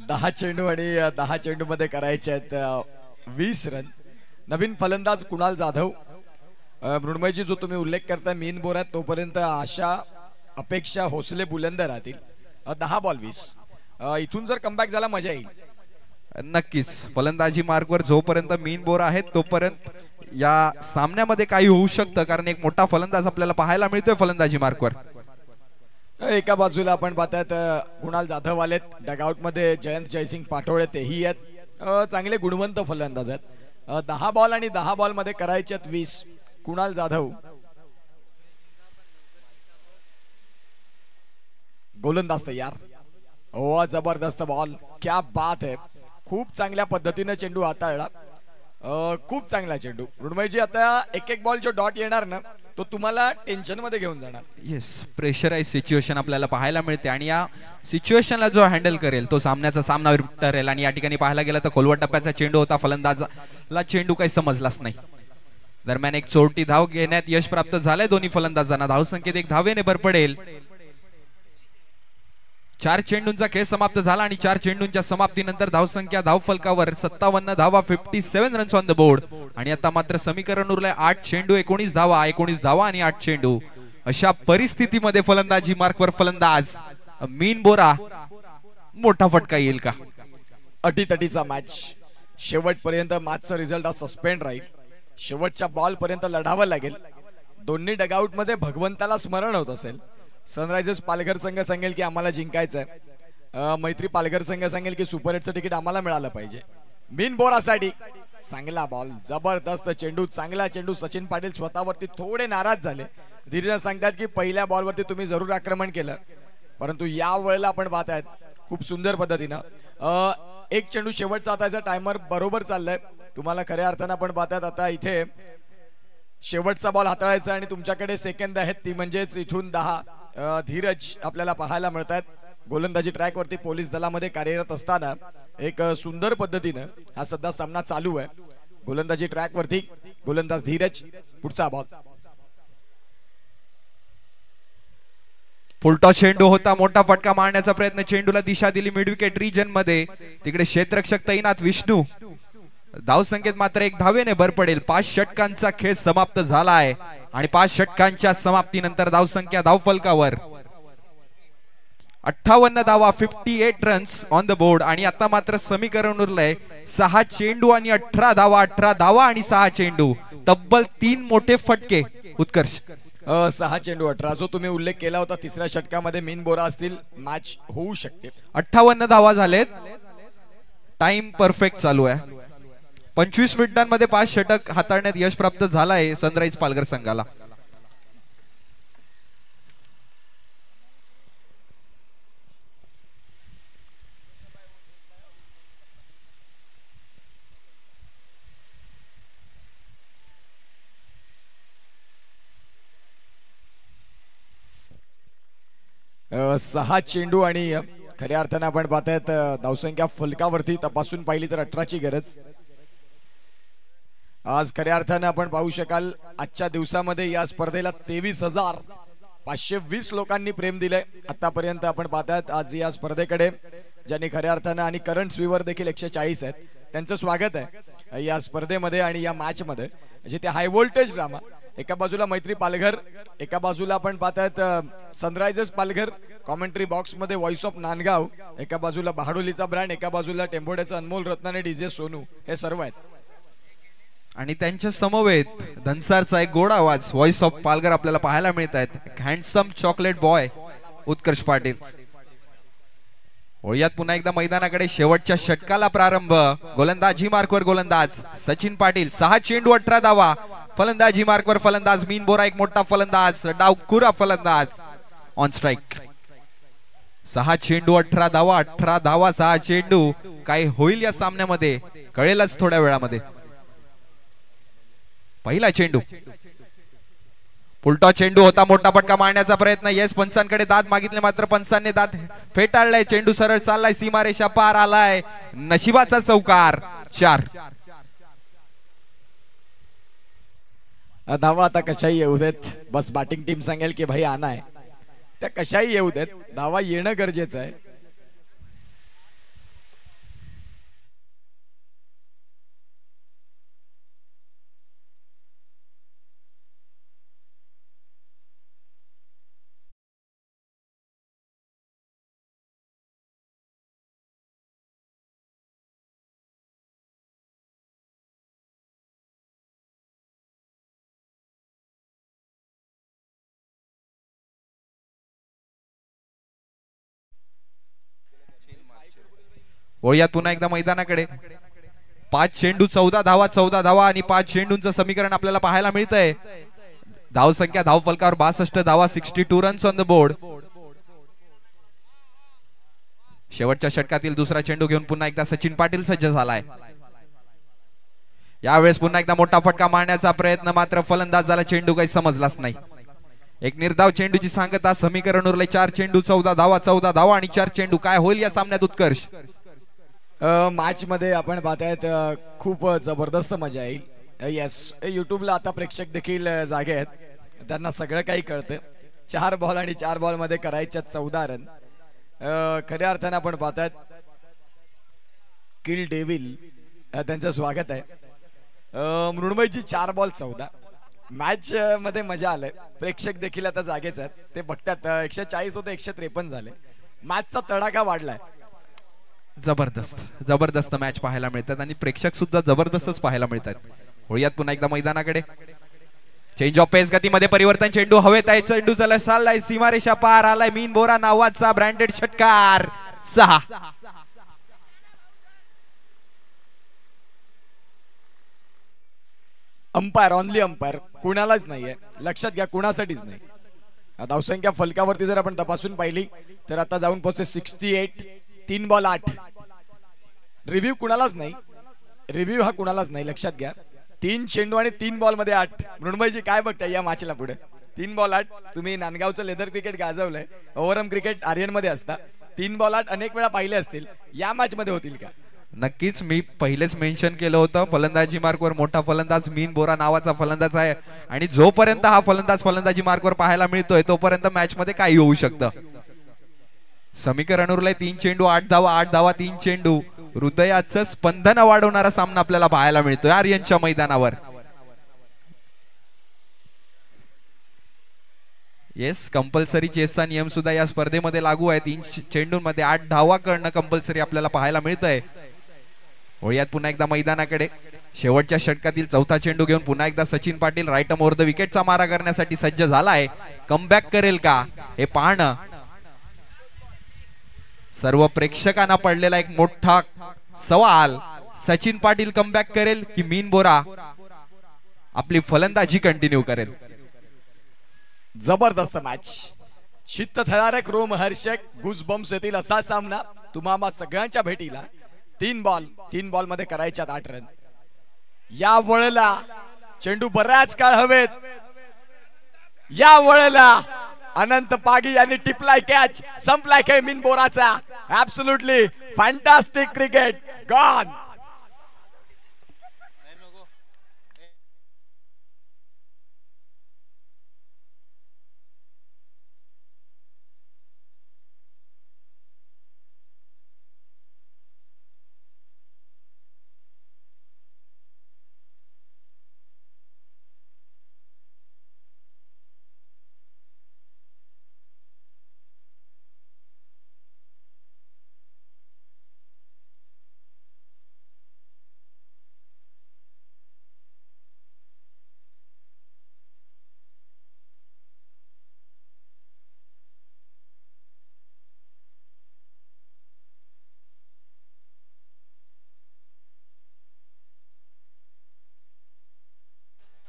10 चेंडू आणि 10 चेंडू मध्ये करायचे आहेत 20 रन. नवीन फलंदाज कुणाल जाधव. मृण्मयजी जो तुम्ही उल्लेख करता मीन बोरात तोपर्यंत आशा अपेक्षा हौसले बुलंद राहतील. 10 बॉल 20. इथून जर कमबॅक झाला मजा येईल. नक्कीच फलंदाजी मार्कवर जोपर्यंत मीन बोर आहेत तोपर्यंत या सामन्यामध्ये काही होऊ शकतं, कारण एक मोठा फलंदाज आपल्याला पाहायला मिळतोय फलंदाजी मार्कवर. एका बाजूला आपण पाहतात कुणाल जाधव आलेत, डगआउट मध्ये जयंत जयसिंग पाठोळे तेही आहेत. चांगले गुणवंत फलंदाज आहेत. 10 बॉल आणि 10 बॉल मध्ये करायचे आहेत 20. कुणाल जाधव गोलंदाज तयार. ओ जबरदस्त बॉल, क्या बात है. खूप चांगल्या पद्धतीने चेंडू हाताळला. खूप चांगला चेंडू. मृण्मयजी आता एक बॉल जो डॉट येणार ना तो तुम्हाला टेन्शन मध्ये घेऊन जाणार. येस, प्रेशराइज सिच्युएशन आपल्याला पाहायला मिळते आणि या सिच्युएशनला जो हँडल करेल तो सामन्याचा सामना ठरेल. आणि या ठिकाणी पाहायला गेलं तर खोलवट टप्प्याचा चेंडू होता, फलंदाजाला चेंडू काही समजलाच नाही. दरम्यान एक चोरटी धाव घेण्यात यश प्राप्त झालंय दोन्ही फलंदाजांना. धावसंख्येत 1 धावेने भर पडेल. 4 चेंडूंचा खेळ समाप्त झाला आणि 4 चेंडूंच्या समाप्तीनंतर धावसंख्या धावफलकावर 57 धावा, 57 रन्स ऑन द बोर्ड. आणि आता मात्र समीकरण उरलंय 8 चेंडू 19 धावा, 19 धावा आणि 8 चेंडू. अशा परिस्थितीमध्ये फलंदाजी मार्कवर फलंदाज मीन बोरा, मोठा फटका येईल का? अटीतटीचा मॅच. शेवटपर्यंत मॅचचा रिझल्ट हा सस्पेंड राहील. शेवटच्या बॉल पर्यंत लढावं लागेल. दोन्ही डगआउट मध्ये भगवंताला स्मरण होत असेल. सनरायझर्स पालघर संघ सांगेल की आम्हाला जिंकायचं आहे. मैत्री पालघर संघ सांगेल की सुपर 8चं तिकीट आम्हाला मिळालं पाहिजे. मीन बोरासाठी चांगला बॉल, जबरदस्त चेंडू, चांगला चेंडू. सचिन पाटील स्वतःवरती थोडे नाराज झाले. धीरज सांगतात की पहिल्या बॉलवरती तुम्ही जरूर आक्रमण केलं, परंतु या वेळेला आपण पाहतायत खूप सुंदर पद्धतीनं एक चेंडू शेवटचा आता टायमर बरोबर चाललाय. तुम्हाला खऱ्या अर्थानं आपण पाहतायत आता इथे शेवटचा बॉल हाताळायचा आणि तुमच्याकडे सेकंद आहेत ती म्हणजेच इथून 10. धीरज आपल्याला पाहायला मिळतात गोलंदाजी ट्रॅक वरती पोलीस दलामध्ये कार्यरत असताना. एक सुंदर पद्धतीनं हा सध्या सामना चालू आहे. गोलंदाजी ट्रॅक वरती गोलंदाज धीरज. पुढचा बॉल फुलटॉस चेंडू होता, मोठा फटका मारण्याचा प्रयत्न, चेंडूला दिशा दिली मिड विकेट रिजन मध्ये. तिकडे क्षेत्ररक्षक तैनात विष्णू. धावसंख्येत मात्र 1 धावेने भर पडेल. 5 षटकांचा खेळ समाप्त झाला आहे आणि 5 षटकांच्या समाप्तीनंतर धावसंख्या धावफलकावर 58 धावा, 58 रन्स ऑन द बोर्ड. आणि आता मात्र समीकरण उरलंय 6 चेंडू आणि 18 धावा, 18 धावा आणि 6 चेंडू. तब्बल 3 मोठे फटके. उत्कर्ष 6 चेंडू 18 जो तुम्ही उल्लेख केला होता तिसऱ्या षटकामध्ये मीन बोरा असतील, मॅच होऊ शकते. 58 धावा झालेत. टाइम परफेक्ट चालू आहे. 25 मिनिटांमध्ये 5 षटक हाताळण्यात यश प्राप्त झालाय सनराइज पालघर संघाला. सहा चेंडू आणि खऱ्या अर्थानं आपण पाहतायत धावसंख्या फलकावरती तपासून पाहिली तर 18ची गरज. आज खऱ्या अर्थानं आपण पाहू शकाल आजच्या दिवसामध्ये या स्पर्धेला 23,520 लोकांनी प्रेम दिलंय आतापर्यंत. आपण पाहतायत आज या स्पर्धेकडे ज्यांनी खऱ्या अर्थानं आणि करंट स्वीवर देखील 140 आहेत, त्यांचं स्वागत आहे या स्पर्धेमध्ये आणि या मॅच मध्ये. जिथे हाय व्होल्टेज ड्रामा, एका बाजूला मैत्री पालघर, एका बाजूला आपण पाहतायत सनरायझर्स पालघर, कॉमेंट्री बॉक्स मध्ये व्हॉइस ऑफ नांदगाव, एका बाजूला बहाडोलीचा ब्रँड, एका बाजूला टेंभोड्याचा अनमोल रत्न आणि डीजे सोनू, हे सर्व आहेत. आणि त्यांच्या समवेत धनसारचा एक गोड आवाज व्हॉइस ऑफ पालघर आपल्याला पाहायला मिळत आहेत. हँडसम चॉकलेट बॉय उत्कर्ष पाटील. होळ्यात पुन्हा एकदा मैदानाकडे शेवटच्या षटकाला प्रारंभ. गोलंदाजी मार्कवर गोलंदाज सचिन पाटील. 6 चेंडू 18 धावा. फलंदाजी मार्कवर फलंदाज मीन बोरा, एक मोठा फलंदाज, डावखुरा फलंदाज ऑन स्ट्राइक. 6 चेंडू 18 धावा, 18 धावा 6 चेंडू. काय होईल या सामन्यामध्ये कळेलच थोड्या वेळामध्ये. पहिला चेंडू उलटा चेंडू होता, मोठा फटका मारण्याचा प्रयत्न. येस, पंचांकडे दाद मागितले मात्र पंचांनी दाद फेटाळलाय. चेंडू सरळ चाललाय, सीमारेषा पार आलाय. नशिबाचा चौकार. 4 धावा आता कशाही येऊ देत. बस बॅटिंग टीम सांगेल की भाई आना आहे, त्या कशाही येऊ देत, धावा येणं गरजेचं आहे. वळूयात पुन्हा एकदा मैदानाकडे. 5 चेंडू 14 धावा, 14 धावा आणि 5 चेंडूंचं समीकरण आपल्याला पाहायला मिळतंय. धाव संख्या धाव फलकावर 62 धावा, 62 रन्स ऑन द बोर्ड. शेवटच्या षटकातील दुसरा चेंडू घेऊन पुन्हा एकदा सचिन पाटील सज्ज झालाय. यावेळेस पुन्हा एकदा मोठा फटका मारण्याचा प्रयत्न, मात्र फलंदाजाला चेंडू काही समजलाच नाही. एक निर्धाव चेंडूची सांगता. समीकरण उरले 4 चेंडू 14 धावा, 14 धावा आणि 4 चेंडू. काय होईल या सामन्यात उत्कर्ष? मॅच मध्ये आपण पाहतायत खूप जबरदस्त मजा येईल. येस, युट्यूबला आता प्रेक्षक देखील जागे आहेत, त्यांना सगळं काही कळतं. 4 बॉल आणि 4 बॉल मध्ये करायच्या 14 रन. खऱ्या अर्थाने आपण पाहतायत किल डेव्हिल त्यांचं स्वागत आहे. मृण्मयजी 4 बॉल 14. मॅच मध्ये मजा आलंय, प्रेक्षक देखील आता जागेच आहेत, ते बघतात. 140 होते 153 झाले. मॅचचा तडाखा वाढलाय. जबरदस्त जबरदस्त मॅच पाहायला मिळतात आणि प्रेक्षक सुद्धा जबरदस्तच पाहायला मिळतात. वळूयात पुन्हा एकदा मैदानाकडे. चेंज ऑफ पेस, गतीमध्ये परिवर्तन. चेंडू हवेत आहे, चेंडू चाललाय सीमारेषा पार. आलाय मीन बोरा नावाचा ब्रँडेड षटकार. 6. अंपायर, ऑनली अंपायर, कुणालाच नाहीये. लक्षात घ्या, कुणासाठीच नाही. धावसंख्या फलकावरती जर आपण तपासून पाहिली तर आता जाऊन पोहोचते 68. 3 बॉल 8. रिव्ह्यू कुणालाच नाही, रिव्ह्यू हा कुणालाच नाही. लक्षात घ्या, 3 चेंडू आणि 3 बॉल मध्ये 8. मृण्मयजी काय बघताय या मॅचला पुढे? 3 बॉल 8. तुम्ही नांदगावचं लेदर क्रिकेट गाजवलंय, ओव्हरम क्रिकेट आर्यन मध्ये असता. 3 बॉल 8 अनेक वेळा पाहिले असतील, या मॅच मध्ये होतील का? नक्कीच. मी पहिलेच मेन्शन केलं होतं, फलंदाजी मार्कवर मोठा फलंदाज मीन बोरा नावाचा फलंदाज आहे आणि जोपर्यंत हा फलंदाज फलंदाजी मार्कवर पाहायला मिळतोय तोपर्यंत मॅच मध्ये काही होऊ शकतं. समीकरण उरलंय 3 चेंडू 8 धावा, 8 धावा 3 चेंडू. हृदयाचं स्पंदन वाढवणारा सामना आपल्याला पाहायला मिळतोय आर्यनच्या मैदानावर. येस, कंपल्सरी चेसचा नियम सुद्धा या स्पर्धेमध्ये लागू आहे. 3 चेंडूंमध्ये 8 धावा करणं कंपल्सरी आपल्याला पाहायला मिळतंय. वळूयात पुन्हा एकदा मैदानाकडे. शेवटच्या षटकातील चौथा चेंडू घेऊन पुन्हा एकदा Sachin Patil right over the विकेटचा मारा करण्यासाठी सज्ज झालाय. कमबॅक करेल का हे पाहणं सर्व प्रेक्षकांना पडलेला एक मोठा सवाल. सचिन पाटील कमबॅक करेल की मीन बोरा आपली फलंदाजी कंटिन्यू करेल? जबरदस्त मॅच, चित्तथरारक, रोमहर्षक, गुजबम्स येतील असा सामना तुम्हाला सगळ्यांच्या भेटीला. 3 बॉल मध्ये करायच्यात 8 रन. या वळला चेंडू बऱ्याच काळ हवेत. या वळला अनंत पागी यांनी टिपलाय कॅच. संपलाय खेळ मीन बोराचा. Absolutely fantastic cricket. गॉन.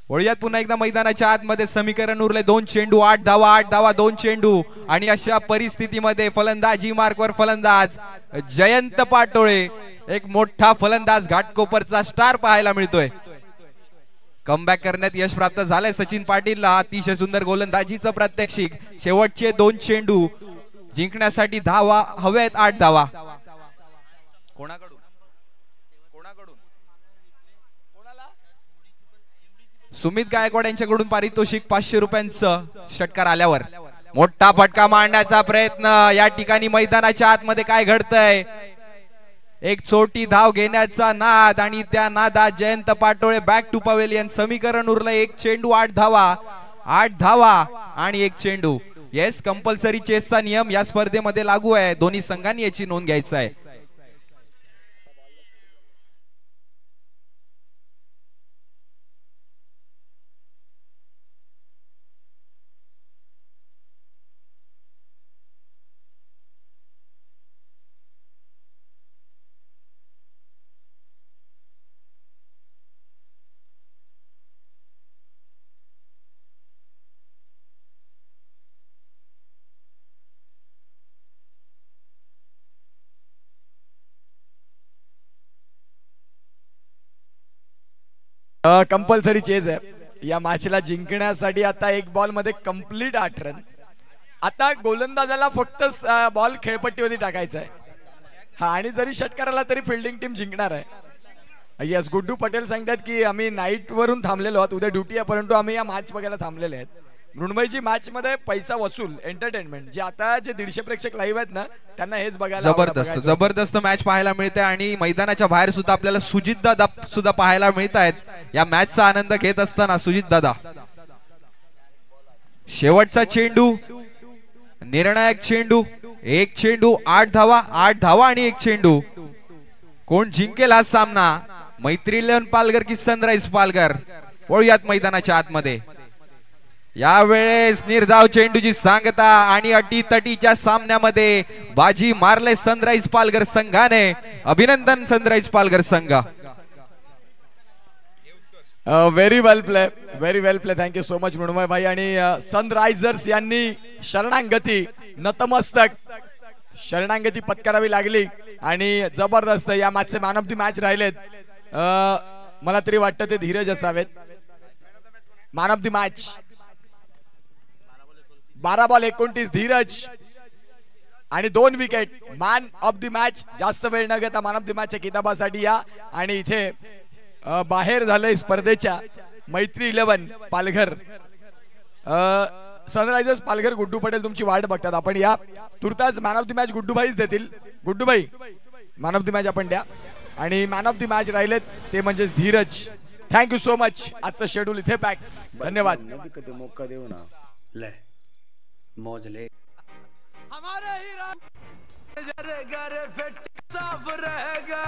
वळूयात पुन्हा एकदा मैदानाच्या आतमध्ये. समीकरण उरले 2 चेंडू 8 धावा, 8 धावा 2 चेंडू आणि अशा परिस्थितीमध्ये फलंदाजी मार्कवर फलंदाज जयंत पाटोळे, एक मोठा फलंदाज, घाटकोपरचा स्टार पाहायला मिळतोय. कमबॅक करण्यात यश प्राप्त झालंय सचिन पाटीलला. अतिशय सुंदर गोलंदाजीचं प्रात्यक्षिक. शेवटचे 2 चेंडू जिंकण्यासाठी धावा हव्यात, 8 धावा. कोणाकडून सुमित गायकवाड यांच्याकडून पारितोषिक 500 रुपयांचं षटकार आल्यावर मोठा फटका मारण्याचा प्रयत्न. या ठिकाणी मैदानाच्या आतमध्ये काय घडतंय? एक छोटी धाव घेण्याचा नाद आणि त्या नादात Jayant Patole back to pavilion. समीकरण उरलं 1 चेंडू 8 धावा, 8 धावा आणि 1 चेंडू. येस, कंपल्सरी चेसचा नियम या स्पर्धेमध्ये लागू आहे. दोन्ही संघांनी याची नोंद घ्यायची आहे. कंपल्सरी चेज आहे या मॅचला जिंकण्यासाठी. आता एक बॉल मध्ये कंप्लीट 8 रन. आता गोलंदाजाला फक्त बॉल खेळपट्टीवरती टाकायचा आहे हा, आणि जरी षटकार आला तरी फिल्डिंग टीम जिंकणार आहे. यस, गुड्डू पटेल सांगतात की आम्ही नाईट वरून थांबलेलो आहोत, उद्या ड्युटी आहे, परंतु आम्ही या मॅच बघायला थांबलेले आहेत. मृण्मयची मॅच मध्ये पैसा वसूल एंटरटेनमेंट, जे आता जे 150 प्रेक्षक लाईव्ह आहेत ना त्यांना हेच बघायला जबरदस्त जबरदस्त मॅच पाहायला मिळते. आणि मैदानाच्या बाहेर सुद्धा आपल्याला सुजित दादा सुद्धा पाहायला मिळत आहेत. या मॅचचा आनंद घेत असताना सुजित दादा. शेवटचा चेंडू, निर्णायक चेंडू, एक चेंडू 8 धावा, 8 धावा आणि एक चेंडू. कोण जिंकेल हा सामना, मैत्री इलेव्हन पालघर की सनराइज पालघर? वळूयात मैदानाच्या आतमध्ये. यावेळेस निर्धाव चेंडूची सांगता आणि अटीतटीच्या सामन्यामध्ये बाजी मारले सनराइज पालघर संघाने. अभिनंदन सनराइज पालघर संघ. व्हेरी वेल प्ले, व्हेरी वेल प्ले. थँक्यू सो मच मृण्मय भाई. आणि सनरायझर्स यांनी शरणांगती, नतमस्तक शरणांगती पत्करावी लागली आणि जबरदस्त या मॅचचे मॅन ऑफ द मॅच राहिलेत. मला तरी वाटतं ते धीरज असावेत. Man of the match 12 ball 29 Dheeraj आणि 2 wicket. Man of the match. जास्त वेळ न घेता मॅन ऑफ द मॅचच्या किताबासाठी या. आणि इथे बाहेर झालंय स्पर्धेच्या मैत्री इलेव्हन पालघर. सनरायझर्स पालघर गुड्डू पटेल तुमची वाट बघतात. आपण या तुर्तास man of the match Guddu भाईच देतील. गुड्डू भाई मॅन ऑफ द मॅच आपण द्या. आणि मॅन ऑफ द मॅच राहिलेत ते म्हणजे धीरज. Thank you so much. आजचं शेड्यूल इथे पॅक. धन्यवाद. मौका देऊ ना, ले मौज ले. हमारे ही घर साफ रहेगा.